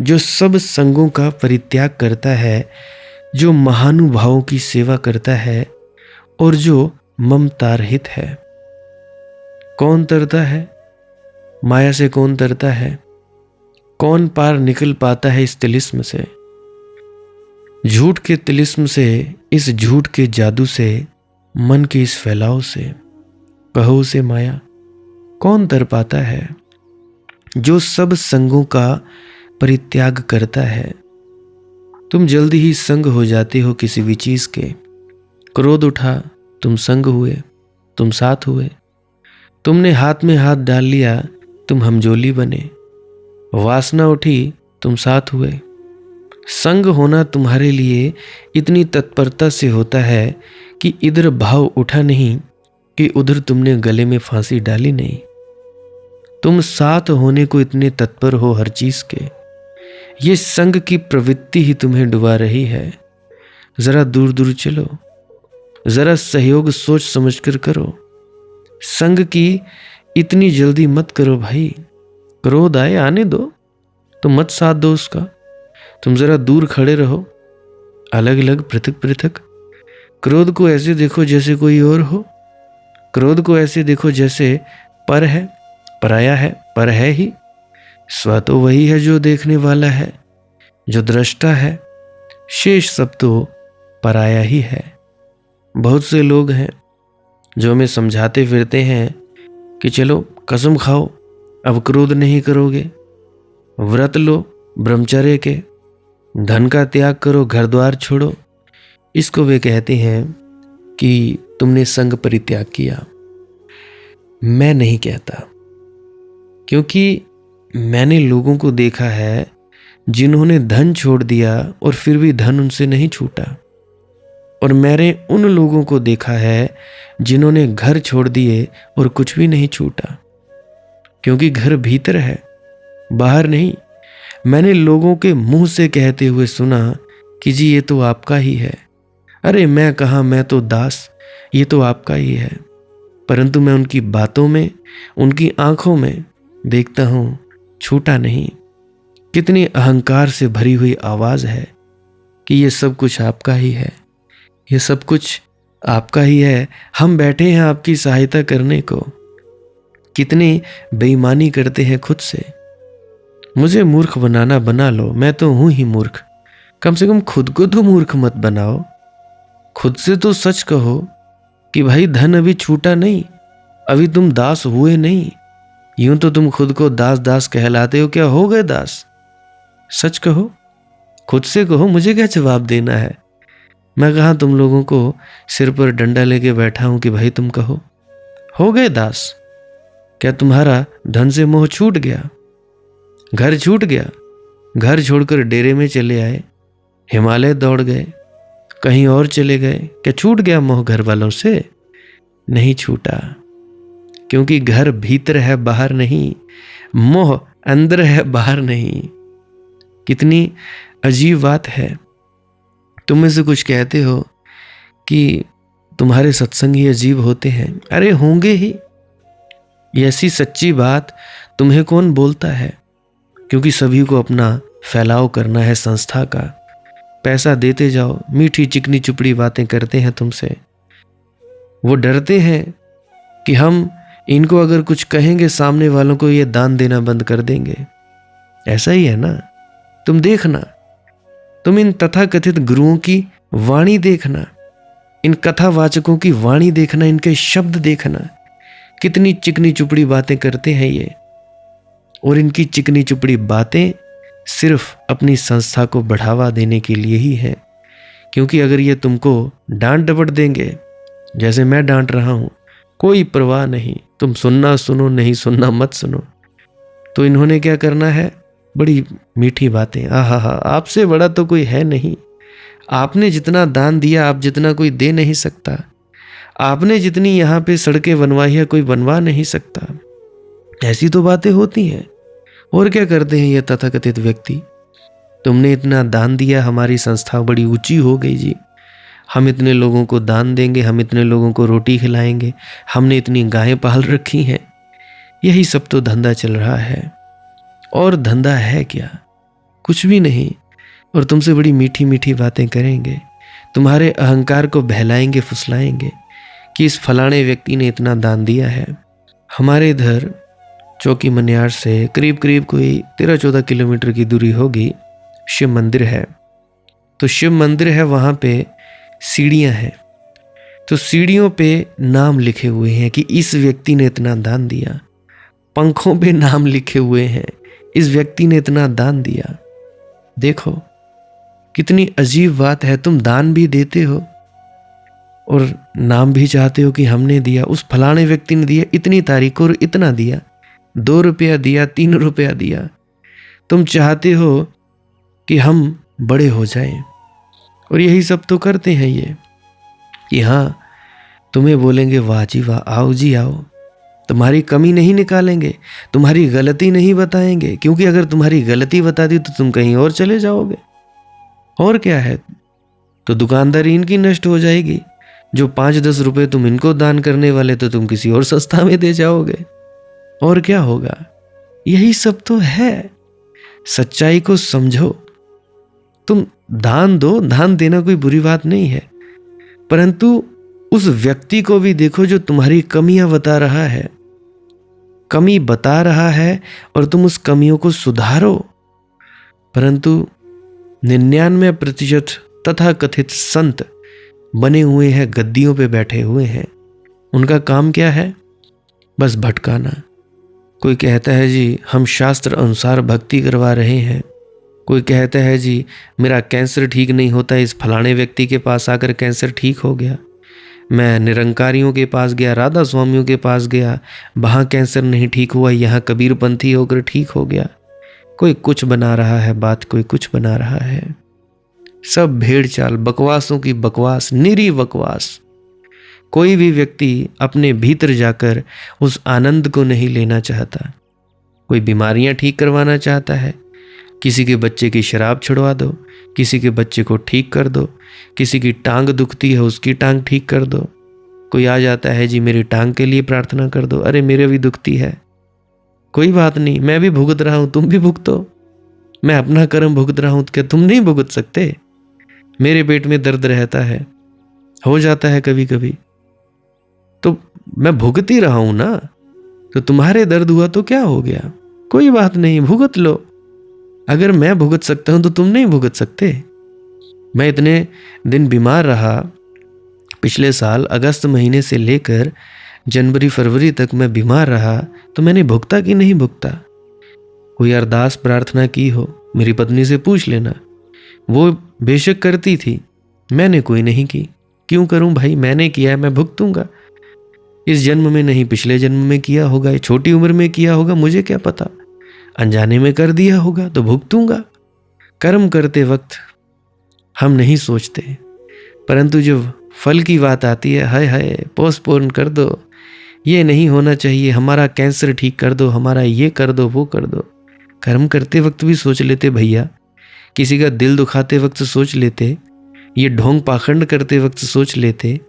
जो सब संगों का परित्याग करता है, जो महानुभावों की सेवा करता है और जो ममता रहित है। कौन तरता है? माया से कौन तरता है? कौन पार निकल पाता है इस तिलिस्म से, झूठ के तिलिस्म से, इस झूठ के जादू से, मन के इस फैलाव से? कहो उसे माया, कौन तर पाता है? जो सब संगों का परित्याग करता है। तुम जल्दी ही संग हो जाते हो किसी भी चीज के। क्रोध उठा, तुम संग हुए, तुम साथ हुए। तुमने हाथ में हाथ डाल लिया, तुम हमजोली बने। वासना उठी, तुम साथ हुए। संग होना तुम्हारे लिए इतनी तत्परता से होता है कि इधर भाव उठा नहीं कि उधर तुमने गले में फांसी डाली नहीं। तुम साथ होने को इतने तत्पर हो हर चीज के। ये संग की प्रवृत्ति ही तुम्हें डुबा रही है। जरा दूर दूर चलो, जरा सहयोग सोच समझकर करो। संग की इतनी जल्दी मत करो भाई। क्रोध आए आने दो, तो मत साथ दो उसका। तुम जरा दूर खड़े रहो, अलग अलग पृथक पृथक। क्रोध को ऐसे देखो जैसे कोई और हो। क्रोध को ऐसे देखो जैसे पर है, पराया है, पर है ही। स्व तो वही है जो देखने वाला है, जो दृष्टा है। शेष सब तो पराया ही है। बहुत से लोग हैं जो हमें समझाते फिरते हैं कि चलो कसम खाओ, अब क्रोध नहीं करोगे, व्रत लो ब्रह्मचर्य के, धन का त्याग करो, घर द्वार छोड़ो। इसको वे कहते हैं कि तुमने संग परित्याग किया। मैं नहीं कहता, क्योंकि मैंने लोगों को देखा है जिन्होंने धन छोड़ दिया और फिर भी धन उनसे नहीं छूटा। और मैंने उन लोगों को देखा है जिन्होंने घर छोड़ दिए और कुछ भी नहीं छूटा, क्योंकि घर भीतर है, बाहर नहीं। मैंने लोगों के मुंह से कहते हुए सुना कि जी ये तो आपका ही है। अरे मैं कहा, मैं तो दास, ये तो आपका ही है। परंतु मैं उनकी बातों में, उनकी आंखों में देखता हूं छूटा नहीं। कितनी अहंकार से भरी हुई आवाज है कि ये सब कुछ आपका ही है, ये सब कुछ आपका ही है। हम बैठे हैं आपकी सहायता करने को। कितनी बेईमानी करते हैं खुद से। मुझे मूर्ख बनाना बना लो, मैं तो हूं ही मूर्ख। कम से कम खुद को तो मूर्ख मत बनाओ। खुद से तो सच कहो कि भाई धन अभी छूटा नहीं, अभी तुम दास हुए नहीं। यूं तो तुम खुद को दास दास कहलाते हो, क्या हो गए दास? सच कहो, खुद से कहो। मुझे क्या जवाब देना है? मैं कहाँ तुम लोगों को सिर पर डंडा लेके बैठा हूं कि भाई तुम कहो। हो गए दास? क्या तुम्हारा धन से मोह छूट गया? घर छूट गया? घर छोड़कर डेरे में चले आए, हिमालय दौड़ गए, कहीं और चले गए, क्या छूट गया मोह घर वालों से? नहीं छूटा। क्योंकि घर भीतर है बाहर नहीं, मोह अंदर है बाहर नहीं। कितनी अजीब बात है। तुम में से कुछ कहते हो कि तुम्हारे सत्संग ही अजीब होते हैं। अरे होंगे ही, ऐसी सच्ची बात तुम्हें कौन बोलता है? क्योंकि सभी को अपना फैलाव करना है संस्था का। पैसा देते जाओ, मीठी चिकनी चुपड़ी बातें करते हैं तुमसे। वो डरते हैं कि हम इनको अगर कुछ कहेंगे सामने वालों को, ये दान देना बंद कर देंगे। ऐसा ही है ना। तुम देखना, तुम इन तथाकथित गुरुओं की वाणी देखना, इन कथावाचकों की वाणी देखना, इनके शब्द देखना, कितनी चिकनी चुपड़ी बातें करते हैं ये। और इनकी चिकनी चुपड़ी बातें सिर्फ अपनी संस्था को बढ़ावा देने के लिए ही है। क्योंकि अगर ये तुमको डांट डपट देंगे, जैसे मैं डांट रहा हूं, कोई परवाह नहीं, तुम सुनना सुनो, नहीं सुनना मत सुनो। तो इन्होंने क्या करना है? बड़ी मीठी बातें, आहा हा, आपसे बड़ा तो कोई है नहीं। आपने जितना दान दिया, आप जितना कोई दे नहीं सकता। आपने जितनी यहाँ पे सड़कें बनवाई है, कोई बनवा नहीं सकता। ऐसी तो बातें होती हैं। और क्या करते हैं ये तथाकथित व्यक्ति? तुमने इतना दान दिया, हमारी संस्था बड़ी ऊंची हो गई जी, हम इतने लोगों को दान देंगे, हम इतने लोगों को रोटी खिलाएंगे, हमने इतनी गायें पाल रखी हैं। यही सब तो धंधा चल रहा है। और धंधा है क्या? कुछ भी नहीं। और तुमसे बड़ी मीठी मीठी बातें करेंगे, तुम्हारे अहंकार को बहलाएंगे, फुसलाएंगे कि इस फलाने व्यक्ति ने इतना दान दिया है। हमारे इधर चौकी मनियार से करीब करीब कोई 13-14 किलोमीटर की दूरी होगी, शिव मंदिर है। तो शिव मंदिर है, वहाँ पे सीढ़ियाँ हैं। तो सीढ़ियों पे नाम लिखे हुए हैं कि इस व्यक्ति ने इतना दान दिया। पंखों पे नाम लिखे हुए हैं, इस व्यक्ति ने इतना दान दिया। देखो कितनी अजीब बात है। तुम दान भी देते हो और नाम भी चाहते हो कि हमने दिया, उस फलाने व्यक्ति ने दिया, इतनी तारीख और इतना दिया, 2 रुपया दिया, 3 रुपया दिया। तुम चाहते हो कि हम बड़े हो जाएं। और यही सब तो करते हैं ये कि हाँ, तुम्हें बोलेंगे वाह जी वाह, आओ जी आओ। तुम्हारी कमी नहीं निकालेंगे, तुम्हारी गलती नहीं बताएंगे, क्योंकि अगर तुम्हारी गलती बता दी तो तुम कहीं और चले जाओगे। और क्या है, तो दुकानदारी इनकी नष्ट हो जाएगी। जो 5-10 रुपए तुम इनको दान करने वाले, तो तुम किसी और संस्था में दे जाओगे। और क्या होगा? यही सब तो है। सच्चाई को समझो। तुम दान दो, दान देना कोई बुरी बात नहीं है, परंतु उस व्यक्ति को भी देखो जो तुम्हारी कमियां बता रहा है, कमी बता रहा है, और तुम उस कमियों को सुधारो। परंतु 99% तथाकथित संत बने हुए हैं, गद्दियों पे बैठे हुए हैं। उनका काम क्या है? बस भटकाना। कोई कहता है जी हम शास्त्र अनुसार भक्ति करवा रहे हैं, कोई कहता है जी मेरा कैंसर ठीक नहीं होता, इस फलाने व्यक्ति के पास आकर कैंसर ठीक हो गया। मैं निरंकारियों के पास गया, राधा स्वामियों के पास गया, वहाँ कैंसर नहीं ठीक हुआ, यहाँ कबीरपंथी होकर ठीक हो गया। कोई कुछ बना रहा है बात, कोई कुछ बना रहा है। सब भेड़ चाल, बकवासों की बकवास, निरी बकवास। कोई भी व्यक्ति अपने भीतर जाकर उस आनंद को नहीं लेना चाहता। कोई बीमारियां ठीक करवाना चाहता है, किसी के बच्चे की शराब छुड़वा दो, किसी के बच्चे को ठीक कर दो, किसी की टांग दुखती है उसकी टांग ठीक कर दो। कोई आ जाता है जी मेरी टांग के लिए प्रार्थना कर दो। अरे मेरे भी दुखती है, कोई बात नहीं, मैं भी भुगत रहा हूं, तुम भी भुगतो। मैं अपना कर्म भुगत रहा हूं, तो क्या तुम नहीं भुगत सकते? मेरे पेट में दर्द रहता है, हो जाता है कभी कभी, तो मैं भुगत ही रहा हूं ना। तो तुम्हारे दर्द हुआ तो क्या हो गया? कोई बात नहीं, भुगत लो। अगर मैं भुगत सकता हूं तो तुम नहीं भुगत सकते? मैं इतने दिन बीमार रहा, पिछले साल अगस्त महीने से लेकर जनवरी फरवरी तक मैं बीमार रहा, तो मैंने भुगता कि नहीं भुगता? कोई अरदास प्रार्थना की हो, मेरी पत्नी से पूछ लेना, वो बेशक करती थी, मैंने कोई नहीं की। क्यों करूं भाई? मैंने किया है, मैं भुगतूंगा। इस जन्म में नहीं, पिछले जन्म में किया होगा, छोटी उम्र में किया होगा, मुझे क्या पता, अनजाने में कर दिया होगा तो भुगतूंगा। कर्म करते वक्त हम नहीं सोचते, परंतु जब फल की बात आती है, हाय हाय पोस्टपोन कर दो, ये नहीं होना चाहिए, हमारा कैंसर ठीक कर दो, हमारा ये कर दो, वो कर दो। कर्म करते वक्त भी सोच लेते भैया, किसी का दिल दुखाते वक्त सोच लेते, ये ढोंग पाखंड करते वक्त सोच लेते,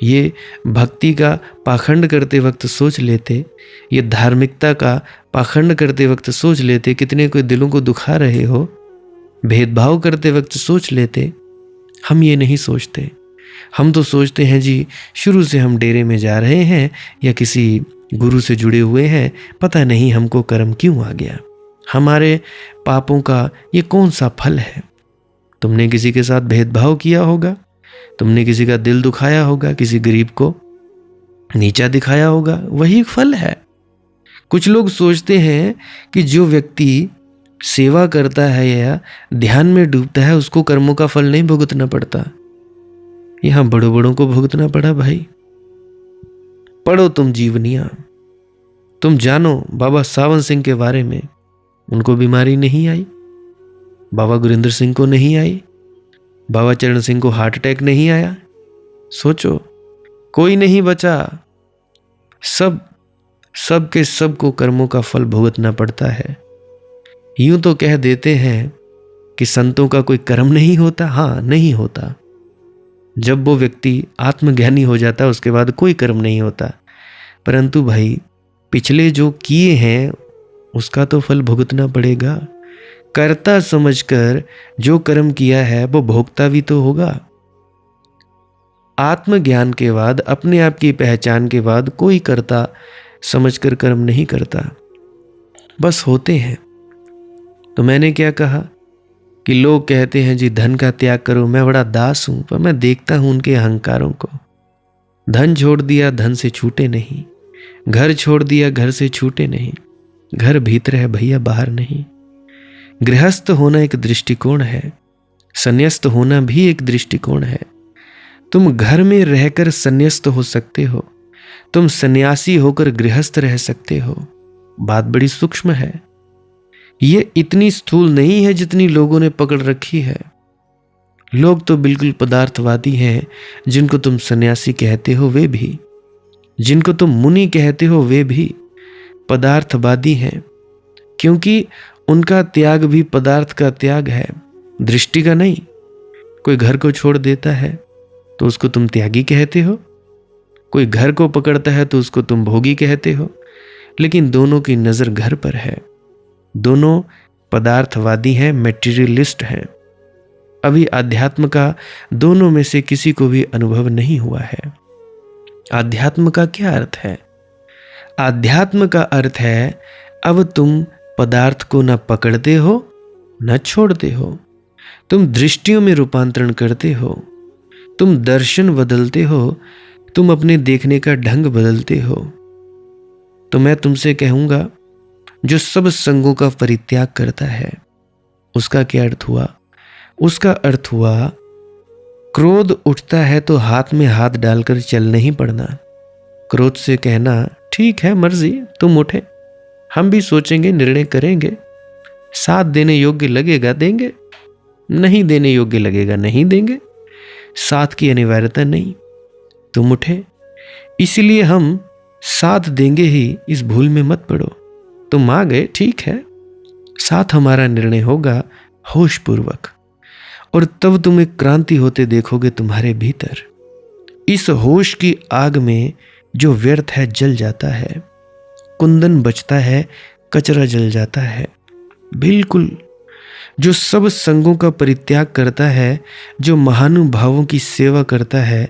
ये भक्ति का पाखंड करते वक्त सोच लेते, ये धार्मिकता का पाखंड करते वक्त सोच लेते, कितने कोई दिलों को दुखा रहे हो, भेदभाव करते वक्त सोच लेते। हम ये नहीं सोचते। हम तो सोचते हैं जी शुरू से हम डेरे में जा रहे हैं या किसी गुरु से जुड़े हुए हैं, पता नहीं हमको कर्म क्यों आ गया, हमारे पापों का ये कौन सा फल है। तुमने किसी के साथ भेदभाव किया होगा, तुमने किसी का दिल दुखाया होगा, किसी गरीब को नीचा दिखाया होगा, वही फल है। कुछ लोग सोचते हैं कि जो व्यक्ति सेवा करता है या ध्यान में डूबता है उसको कर्मों का फल नहीं भुगतना पड़ता। यहां बड़ों बड़ों को भुगतना पड़ा भाई। पढ़ो तुम जीवनियां, तुम जानो बाबा सावन सिंह के बारे में। उनको बीमारी नहीं आई, बाबा गुरिंदर सिंह को नहीं आई, बाबा चरण सिंह को हार्ट अटैक नहीं आया। सोचो, कोई नहीं बचा। सब के सब को कर्मों का फल भुगतना पड़ता है। यूं तो कह देते हैं कि संतों का कोई कर्म नहीं होता। हाँ, नहीं होता। जब वो व्यक्ति आत्मज्ञानी हो जाता है उसके बाद कोई कर्म नहीं होता। परंतु भाई पिछले जो किए हैं उसका तो फल भुगतना पड़ेगा। कर्ता समझकर जो कर्म किया है वो भोगता भी तो होगा। आत्मज्ञान के बाद, अपने आप की पहचान के बाद कोई कर्ता समझकर कर्म नहीं करता, बस होते हैं। तो मैंने क्या कहा कि लोग कहते हैं जी धन का त्याग करो, मैं बड़ा दास हूं, पर मैं देखता हूं उनके अहंकारों को। धन छोड़ दिया, धन से छूटे नहीं। घर छोड़ दिया, घर से छूटे नहीं। घर भीतर है भैया, बाहर नहीं। गृहस्थ होना एक दृष्टिकोण है, संन्यास्त होना भी एक दृष्टिकोण है। तुम घर में रहकर संन्यास्त हो सकते हो, तुम सन्यासी होकर गृहस्थ रह सकते हो। बात बड़ी सूक्ष्म है। ये इतनी स्थूल नहीं है जितनी लोगों ने पकड़ रखी है। लोग तो बिल्कुल पदार्थवादी हैं। जिनको तुम सन्यासी कहते हो वे भी, जिनको तुम मुनि कहते हो वे भी पदार्थवादी हैं, क्योंकि उनका त्याग भी पदार्थ का त्याग है, दृष्टि का नहीं। कोई घर को छोड़ देता है तो उसको तुम त्यागी कहते हो, कोई घर को पकड़ता है तो उसको तुम भोगी कहते हो। लेकिन दोनों की नजर घर पर है, दोनों पदार्थवादी हैं, मेटीरियलिस्ट हैं। अभी अध्यात्म का दोनों में से किसी को भी अनुभव नहीं हुआ है। आध्यात्म का क्या अर्थ है? आध्यात्म का अर्थ है अब तुम पदार्थ को न पकड़ते हो न छोड़ते हो, तुम दृष्टियों में रूपांतरण करते हो, तुम दर्शन बदलते हो, तुम अपने देखने का ढंग बदलते हो। तो मैं तुमसे कहूंगा, जो सब संगों का परित्याग करता है उसका क्या अर्थ हुआ? उसका अर्थ हुआ क्रोध उठता है तो हाथ में हाथ डालकर चल नहीं पड़ना। क्रोध से कहना ठीक है, मर्जी, तुम उठे, हम भी सोचेंगे, निर्णय करेंगे, साथ देने योग्य लगेगा देंगे, नहीं देने योग्य लगेगा नहीं देंगे, साथ की अनिवार्यता नहीं, तुम उठे। इसलिए हम साथ देंगे ही, इस भूल में मत पड़ो। तुम आ गए, ठीक है, साथ हमारा निर्णय होगा होश पूर्वक, और तब तुम एक क्रांति होते देखोगे तुम्हारे भीतर। इस होश की आग में जो व्यर्थ है जल जाता है, कुंदन बचता है, कचरा जल जाता है। बिल्कुल, जो सब संगों का परित्याग करता है, जो महानुभावों की सेवा करता है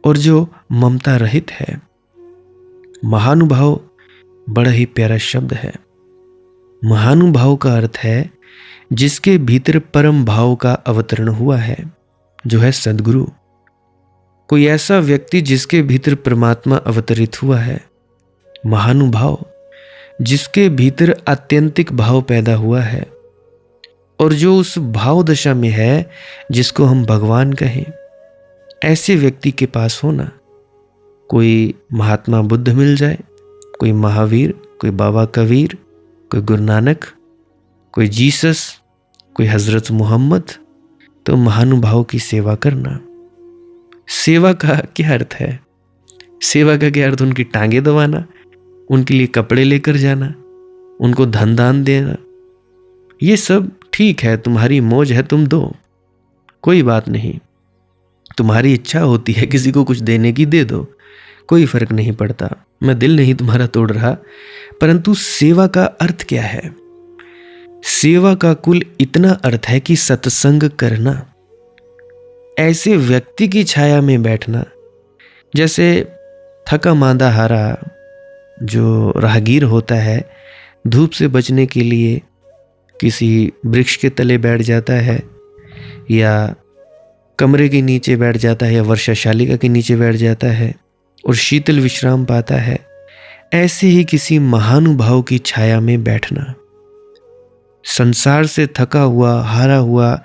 और जो ममता रहित है। महानुभाव बड़ा ही प्यारा शब्द है। महानुभाव का अर्थ है जिसके भीतर परम भाव का अवतरण हुआ है, जो है सद्गुरु। कोई ऐसा व्यक्ति जिसके भीतर परमात्मा अवतरित हुआ है। महानुभाव जिसके भीतर आत्यंतिक भाव पैदा हुआ है और जो उस भाव दशा में है जिसको हम भगवान कहें। ऐसे व्यक्ति के पास होना, कोई महात्मा बुद्ध मिल जाए, कोई महावीर, कोई बाबा कबीर, कोई गुरु नानक, कोई जीसस, कोई हजरत मोहम्मद, तो महानुभाव की सेवा करना। सेवा का क्या अर्थ है? सेवा का क्या अर्थ? उनकी टांगे दबाना, उनके लिए कपड़े लेकर जाना, उनको धन दान देना, ये सब ठीक है, तुम्हारी मौज है, तुम दो, कोई बात नहीं। तुम्हारी इच्छा होती है किसी को कुछ देने की, दे दो, कोई फर्क नहीं पड़ता, मैं दिल नहीं तुम्हारा तोड़ रहा। परंतु सेवा का अर्थ क्या है? सेवा का कुल इतना अर्थ है कि सत्संग करना, ऐसे व्यक्ति की छाया में बैठना, जैसे थका मांदा हारा जो राहगीर होता है, धूप से बचने के लिए किसी वृक्ष के तले बैठ जाता है, या कमरे के नीचे बैठ जाता है, या वर्षा शालिका के नीचे बैठ जाता है और शीतल विश्राम पाता है, ऐसे ही किसी महानुभाव की छाया में बैठना। संसार से थका हुआ, हारा हुआ,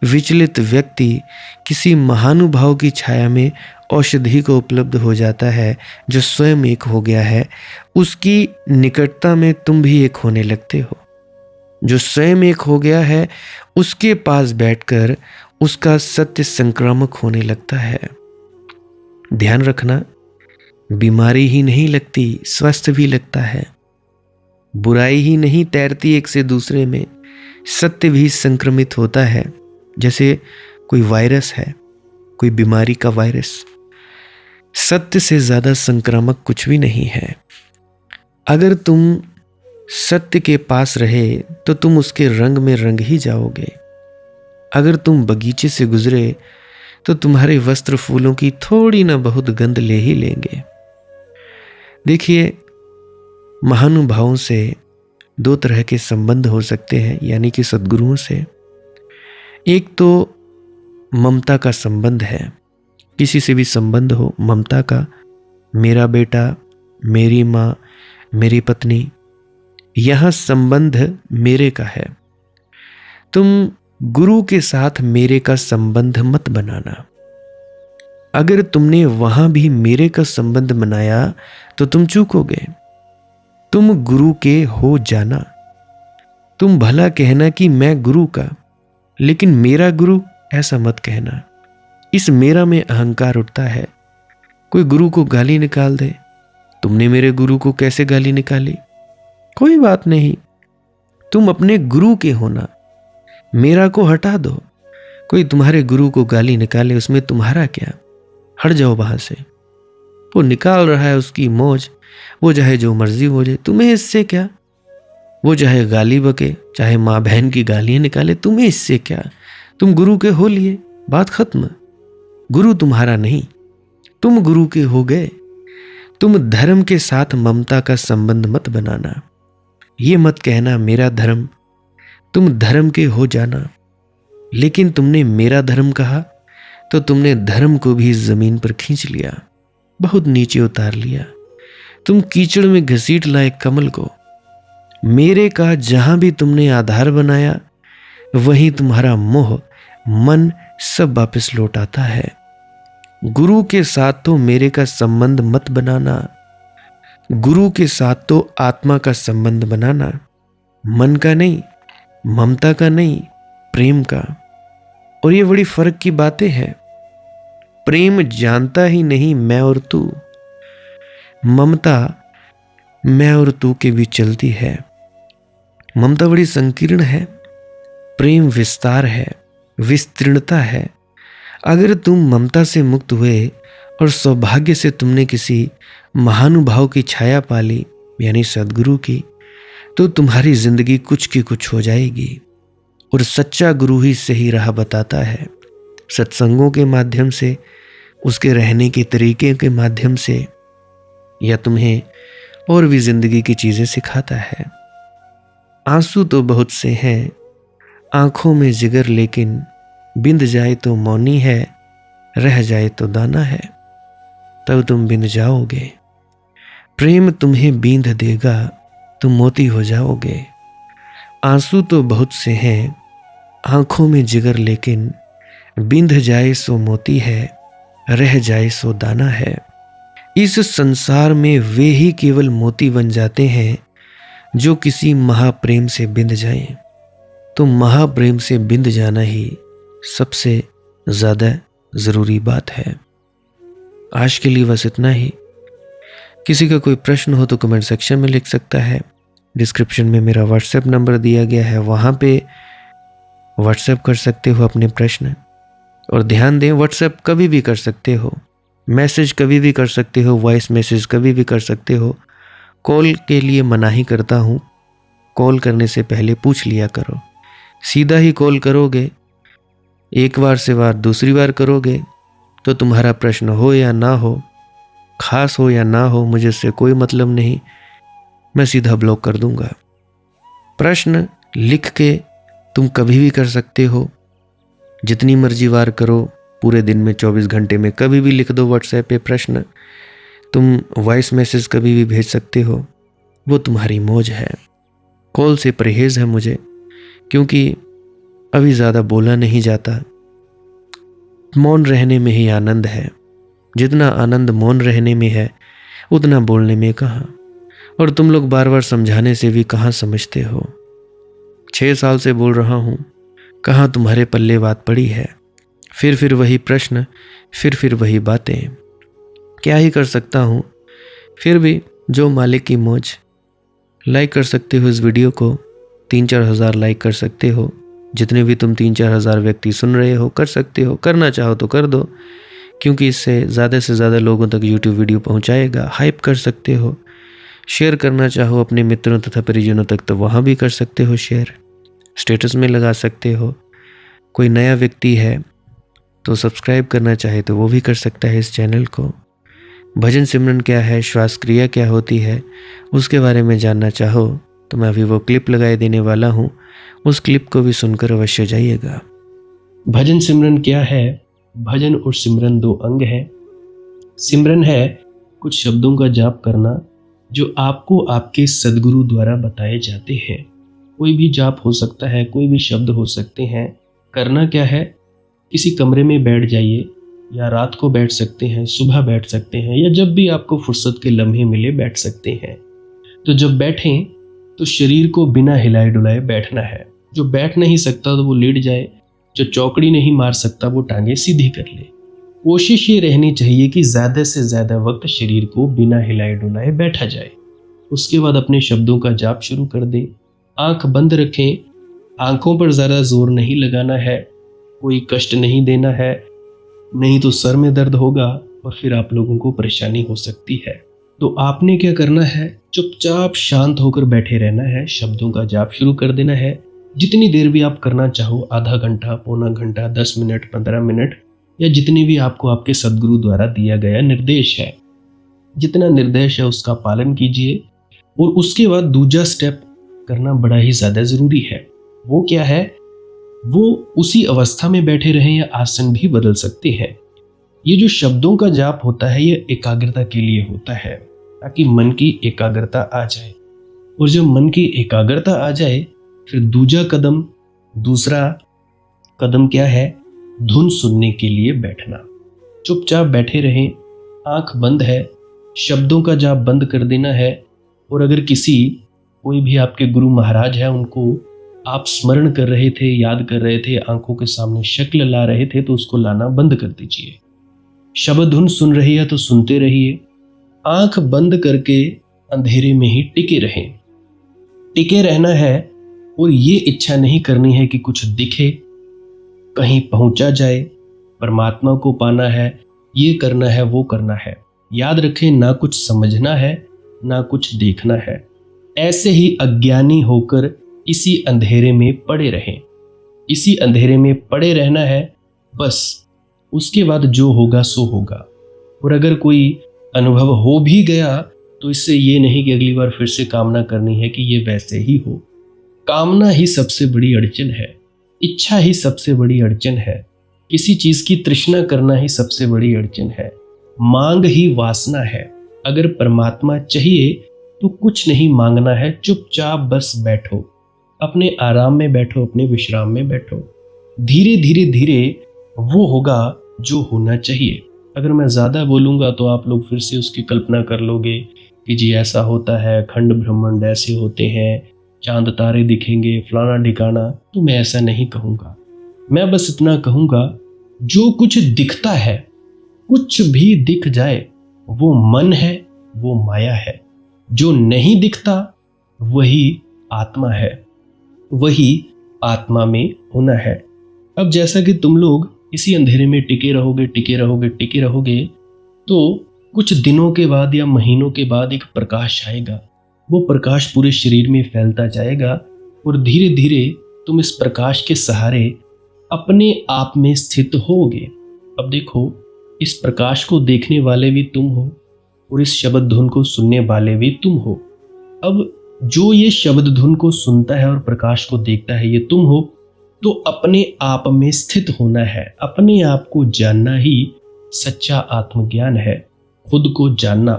विचलित व्यक्ति किसी महानुभाव की छाया में औषधि को उपलब्ध हो जाता है, जो स्वयं एक हो गया है। उसकी निकटता में तुम भी एक होने लगते हो। जो स्वयं एक हो गया है, उसके पास बैठकर उसका सत्य संक्रामक होने लगता है। ध्यान रखना, बीमारी ही नहीं लगती, स्वस्थ भी लगता है। बुराई ही नहीं तैरती एक से दूसरे में, सत्य भी संक्रमित होता है। जैसे कोई वायरस है, कोई बीमारी का वायरस, सत्य से ज्यादा संक्रामक कुछ भी नहीं है। अगर तुम सत्य के पास रहे तो तुम उसके रंग में रंग ही जाओगे। अगर तुम बगीचे से गुजरे तो तुम्हारे वस्त्र फूलों की थोड़ी ना बहुत गंध ले ही लेंगे। देखिए, महानुभावों से दो तरह के संबंध हो सकते हैं, यानी कि सद्गुरुओं से। एक तो ममता का संबंध है, किसी से भी संबंध हो ममता का, मेरा बेटा, मेरी माँ, मेरी पत्नी, यहां संबंध मेरे का है। तुम गुरु के साथ मेरे का संबंध मत बनाना। अगर तुमने वहां भी मेरे का संबंध बनाया तो तुम चूकोगे। तुम गुरु के हो जाना। तुम भला कहना कि मैं गुरु का, लेकिन मेरा गुरु ऐसा मत कहना। इस मेरा में अहंकार उठता है। कोई गुरु को गाली निकाल दे, तुमने मेरे गुरु को कैसे गाली निकाली? कोई बात नहीं, तुम अपने गुरु के होना, मेरा को हटा दो। कोई तुम्हारे गुरु को गाली निकाले, उसमें तुम्हारा क्या? हट जाओ वहां से। वो निकाल रहा है, उसकी मौज, वो चाहे जो मर्जी हो जाए, तुम्हें इससे क्या? वो चाहे गाली बके, चाहे माँ बहन की गालियां निकाले, तुम्हें इससे क्या? तुम गुरु के हो लिए, बात खत्म। गुरु तुम्हारा नहीं, तुम गुरु के हो गए। तुम धर्म के साथ ममता का संबंध मत बनाना। ये मत कहना मेरा धर्म, तुम धर्म के हो जाना। लेकिन तुमने मेरा धर्म कहा तो तुमने धर्म को भी जमीन पर खींच लिया, बहुत नीचे उतार लिया। तुम कीचड़ में घसीट लाए कमल को। मेरे का जहां भी तुमने आधार बनाया, वहीं तुम्हारा मोह, मन सब वापस लौट आता है। गुरु के साथ तो मेरे का संबंध मत बनाना। गुरु के साथ तो आत्मा का संबंध बनाना, मन का नहीं, ममता का नहीं, प्रेम का। और ये बड़ी फर्क की बातें हैं। प्रेम जानता ही नहीं मैं और तू। ममता मैं और तू के बीच चलती है। ममता बड़ी संकीर्ण है, प्रेम विस्तार है, विस्तीर्णता है। अगर तुम ममता से मुक्त हुए और सौभाग्य से तुमने किसी महानुभाव की छाया पाली, यानी सद्गुरु की, तो तुम्हारी जिंदगी कुछ की कुछ हो जाएगी। और सच्चा गुरु ही सही राह बताता है। सत्संगों के माध्यम से, उसके रहने के तरीके के माध्यम से, या तुम्हें और भी जिंदगी की चीजें सिखाता है। आंसू तो बहुत से हैं आंखों में जिगर, लेकिन बिंद जाए तो मौनी है, रह जाए तो दाना है। तब तुम बिंद जाओगे। प्रेम तुम्हें बींध देगा, तुम मोती हो जाओगे। आंसू तो बहुत से हैं आंखों में जिगर, लेकिन बिंध जाए सो मोती है, रह जाए सो दाना है। इस संसार में वे ही केवल मोती बन जाते हैं जो किसी महाप्रेम से बिंध जाएं। तो महाप्रेम से बिंध जाना ही सबसे ज्यादा जरूरी बात है। आज के लिए बस इतना ही। किसी का कोई प्रश्न हो तो कमेंट सेक्शन में लिख सकता है। डिस्क्रिप्शन में मेरा व्हाट्सएप नंबर दिया गया है, वहाँ पे व्हाट्सएप कर सकते हो अपने प्रश्न। और ध्यान दें, व्हाट्सएप कभी भी कर सकते हो, मैसेज कभी भी कर सकते हो, वॉइस मैसेज कभी भी कर सकते हो। कॉल के लिए मनाही करता हूँ, कॉल करने से पहले पूछ लिया करो। सीधा ही कॉल करोगे, एक बार से बार दूसरी बार करोगे तो तुम्हारा प्रश्न हो या ना हो, खास हो या ना हो, मुझे इससे कोई मतलब नहीं, मैं सीधा ब्लॉक कर दूंगा। प्रश्न लिख के तुम कभी भी कर सकते हो, जितनी मर्जी बार करो, पूरे दिन में 24 घंटे में कभी भी लिख दो व्हाट्सएप पे प्रश्न। तुम वॉइस मैसेज कभी भी भेज सकते हो, वो तुम्हारी मौज है। कॉल से परहेज़ है मुझे, क्योंकि अभी ज़्यादा बोला नहीं जाता। मौन रहने में ही आनंद है, जितना आनंद मौन रहने में है उतना बोलने में कहाँ। और तुम लोग बार बार समझाने से भी कहाँ समझते हो। 6 साल से बोल रहा हूँ, कहाँ तुम्हारे पल्ले बात पड़ी है। फिर वही प्रश्न, फिर वही बातें। क्या ही कर सकता हूँ। फिर भी जो मालिक की मौज। लाइक कर सकते हो इस वीडियो को, 3-4 हज़ार लाइक कर सकते हो। जितने भी तुम 3-4 हज़ार व्यक्ति सुन रहे हो कर सकते हो, करना चाहो तो कर दो, क्योंकि इससे से ज़्यादा लोगों तक यूट्यूब वीडियो पहुँचाएगा। हाइप कर सकते हो। शेयर करना चाहो अपने मित्रों तथा परिजनों तक तो वहाँ भी कर सकते हो शेयर, स्टेटस में लगा सकते हो। कोई नया व्यक्ति है तो सब्सक्राइब करना चाहे तो वो भी कर सकता है इस चैनल को। भजन सिमरन क्या है, श्वास क्रिया क्या होती है, उसके बारे में जानना चाहो तो मैं अभी वो क्लिप लगाए देने वाला हूँ, उस क्लिप को भी सुनकर अवश्य जाइएगा। भजन सिमरन क्या है? भजन और सिमरन 2 अंग हैं। सिमरन है कुछ शब्दों का जाप करना जो आपको आपके सद्गुरु द्वारा बताए जाते हैं। कोई भी जाप हो सकता है, कोई भी शब्द हो सकते हैं। करना क्या है? किसी कमरे में बैठ जाइए, या रात को बैठ सकते हैं, सुबह बैठ सकते हैं, या जब भी आपको फुर्सत के लम्हे मिले बैठ सकते हैं। तो जब बैठें तो शरीर को बिना हिलाए डुलाए बैठना है। जो बैठ नहीं सकता तो वो लेट जाए, जो चौकड़ी नहीं मार सकता वो टांगे सीधी कर ले। कोशिश ये रहनी चाहिए कि ज़्यादा से ज़्यादा वक्त शरीर को बिना हिलाए डुलाए बैठा जाए। उसके बाद अपने शब्दों का जाप शुरू कर दें। आंख बंद रखें, आंखों पर ज़्यादा जोर नहीं लगाना है, कोई कष्ट नहीं देना है, नहीं तो सर में दर्द होगा और फिर आप लोगों को परेशानी हो सकती है। तो आपने क्या करना है? चुपचाप शांत होकर बैठे रहना है, शब्दों का जाप शुरू कर देना है। जितनी देर भी आप करना चाहो, आधा घंटा, पौना घंटा, 10 मिनट, 15 मिनट, या जितनी भी आपको आपके सद्गुरु द्वारा दिया गया निर्देश है, जितना निर्देश है उसका पालन कीजिए। और उसके बाद दूसरा स्टेप करना बड़ा ही ज़्यादा ज़रूरी है। वो क्या है? वो उसी अवस्था में बैठे रहें या आसन भी बदल सकते हैं। ये जो शब्दों का जाप होता है ये एकाग्रता के लिए होता है, ताकि मन की एकाग्रता आ जाए। और जब मन की एकाग्रता आ जाए फिर दूसरा कदम क्या है? धुन सुनने के लिए बैठना। चुपचाप बैठे रहें, आंख बंद है, शब्दों का जाप बंद कर देना है। और अगर कोई भी आपके गुरु महाराज है, उनको आप स्मरण कर रहे थे, याद कर रहे थे, आंखों के सामने शक्ल ला रहे थे, तो उसको लाना बंद कर दीजिए। शब्द धुन सुन रही है तो सुनते रहिए। आंख बंद करके अंधेरे में ही टिके रहें। टिके रहना है और ये इच्छा नहीं करनी है कि कुछ दिखे, कहीं पहुंचा जाए, परमात्मा को पाना है, ये करना है, वो करना है। याद रखें, ना कुछ समझना है, ना कुछ देखना है। ऐसे ही अज्ञानी होकर इसी अंधेरे में पड़े रहें। इसी अंधेरे में पड़े रहना है बस। उसके बाद जो होगा सो होगा। और अगर कोई अनुभव हो भी गया तो इससे ये नहीं कि अगली बार फिर से कामना करनी है कि ये वैसे ही हो। कामना ही सबसे बड़ी अड़चन है, इच्छा ही सबसे बड़ी अड़चन है, किसी चीज की तृष्णा करना ही सबसे बड़ी अड़चन है, मांग ही वासना है। अगर परमात्मा चाहिए तो कुछ नहीं मांगना है, चुपचाप बस बैठो, अपने आराम में बैठो, अपने विश्राम में बैठो। धीरे धीरे धीरे वो होगा जो होना चाहिए। अगर मैं ज़्यादा बोलूँगा तो आप लोग फिर से उसकी कल्पना कर लोगे कि जी ऐसा होता है, खंड ब्रह्मांड ऐसे होते हैं, चांद तारे दिखेंगे, फलाना ढिकाना। तो मैं ऐसा नहीं कहूँगा। मैं बस इतना कहूँगा, जो कुछ दिखता है, कुछ भी दिख जाए, वो मन है वो माया है। जो नहीं दिखता वही आत्मा है, वही आत्मा में होना है। अब जैसा कि तुम लोग इसी अंधेरे में टिके रहोगे, टिके रहोगे, टिके रहोगे, तो कुछ दिनों के बाद या महीनों के बाद एक प्रकाश आएगा। वो प्रकाश पूरे शरीर में फैलता जाएगा और धीरे धीरे तुम इस प्रकाश के सहारे अपने आप में स्थित होगे। अब देखो, इस प्रकाश को देखने वाले भी तुम हो और इस शब्द धुन को सुनने वाले भी तुम हो। अब जो ये शब्द धुन को सुनता है और प्रकाश को देखता है, ये तुम हो। तो अपने आप में स्थित होना है, अपने आप को जानना ही सच्चा आत्मज्ञान है। खुद को जानना,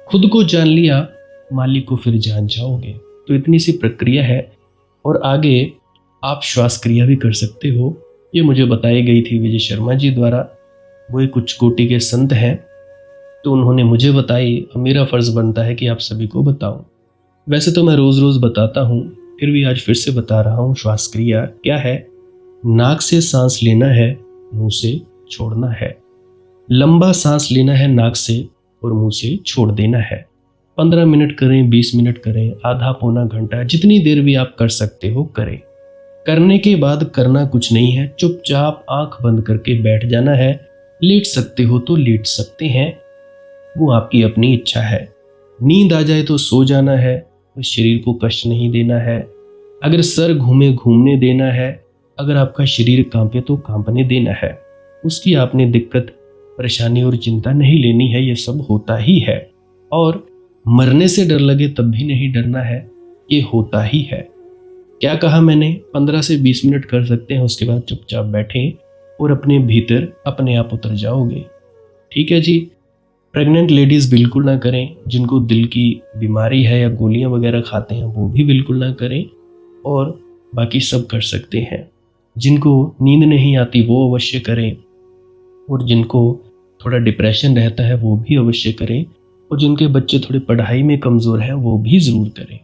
खुद को जान लिया, मालिक को फिर जान जाओगे। तो इतनी सी प्रक्रिया है। और आगे आप श्वास क्रिया भी कर सकते हो। ये मुझे बताई गई थी विजय शर्मा जी द्वारा। वो एक उच्च कोटि के संत हैं, तो उन्होंने मुझे बताई। मेरा फर्ज बनता है कि आप सभी को बताऊं। वैसे तो मैं रोज रोज बताता हूं, फिर भी आज फिर से बता रहा हूं। श्वास क्रिया क्या है? नाक से सांस लेना है, मुंह से छोड़ना है। लंबा सांस लेना है नाक से और मुंह से छोड़ देना है। 15 मिनट करें, 20 मिनट करें, आधा पौना घंटा, जितनी देर भी आप कर सकते हो करें। करने के बाद करना कुछ नहीं है, चुपचाप आंख बंद करके बैठ जाना है। लेट सकते हो तो लेट सकते हैं, वो आपकी अपनी इच्छा है। नींद आ जाए तो सो जाना है, शरीर को कष्ट नहीं देना है। अगर सर घूमे घूमने देना है, अगर आपका शरीर कांपे तो कांपने देना है। उसकी आपने दिक्कत, परेशानी और चिंता नहीं लेनी है, ये सब होता ही है। और मरने से डर लगे तब भी नहीं डरना है, ये होता ही है। क्या कहा मैंने? 15 से 20 मिनट कर सकते हैं, उसके बाद चुपचाप बैठें और अपने भीतर अपने आप उतर जाओगे। ठीक है जी। प्रेग्नेंट लेडीज़ बिल्कुल ना करें, जिनको दिल की बीमारी है या गोलियां वगैरह खाते हैं वो भी बिल्कुल ना करें, और बाकी सब कर सकते हैं। जिनको नींद नहीं आती वो अवश्य करें, और जिनको थोड़ा डिप्रेशन रहता है वो भी अवश्य करें, और जिनके बच्चे थोड़े पढ़ाई में कमज़ोर हैं वो भी ज़रूर करें।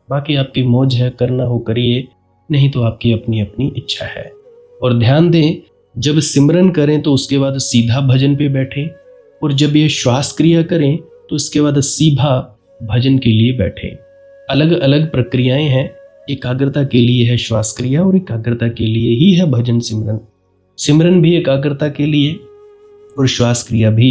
बाकी आपकी मौज है, करना हो करिए, नहीं तो आपकी अपनी अपनी इच्छा है। और ध्यान दें, जब सिमरन करें तो उसके बाद सीधा भजन पे बैठें, और जब ये श्वास क्रिया करें तो इसके बाद सीधा भजन के लिए बैठें। अलग अलग प्रक्रियाएं हैं। एकाग्रता के लिए है श्वास क्रिया और एकाग्रता के लिए ही है भजन सिमरन। सिमरन भी एकाग्रता के लिए और श्वास क्रिया भी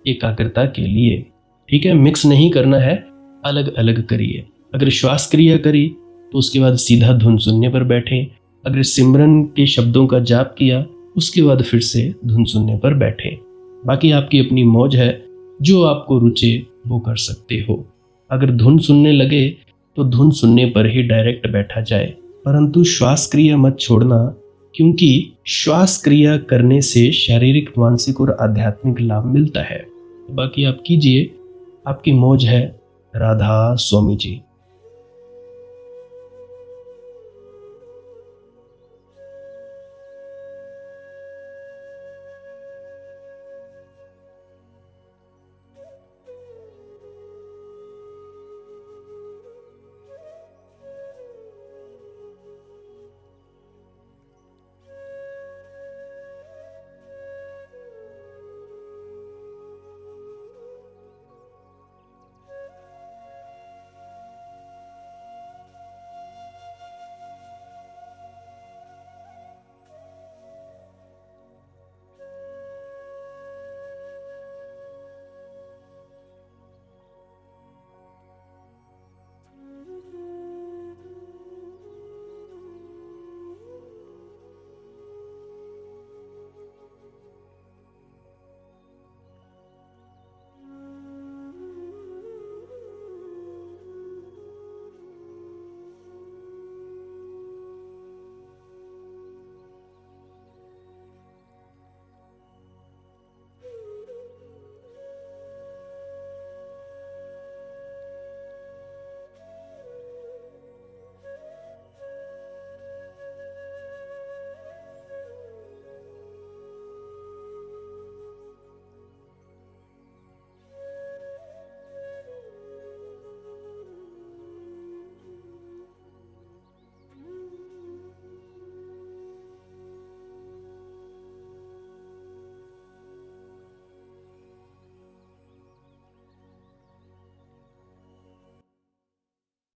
एकाग्रता के लिए। ठीक है, मिक्स नहीं करना है, अलग अलग करिए। अगर श्वास क्रिया करी तो उसके बाद सीधा धुन सुनने पर बैठें। अगर सिमरन के शब्दों का जाप किया उसके बाद फिर से धुन सुनने पर बैठें। बाकी आपकी अपनी मौज है, जो आपको रुचे वो कर सकते हो। अगर धुन सुनने लगे तो धुन सुनने पर ही डायरेक्ट बैठा जाए, परंतु श्वास क्रिया मत छोड़ना, क्योंकि श्वास क्रिया करने से शारीरिक, मानसिक और आध्यात्मिक लाभ मिलता है। बाकी आप कीजिए, आपकी मौज है। राधा स्वामी जी।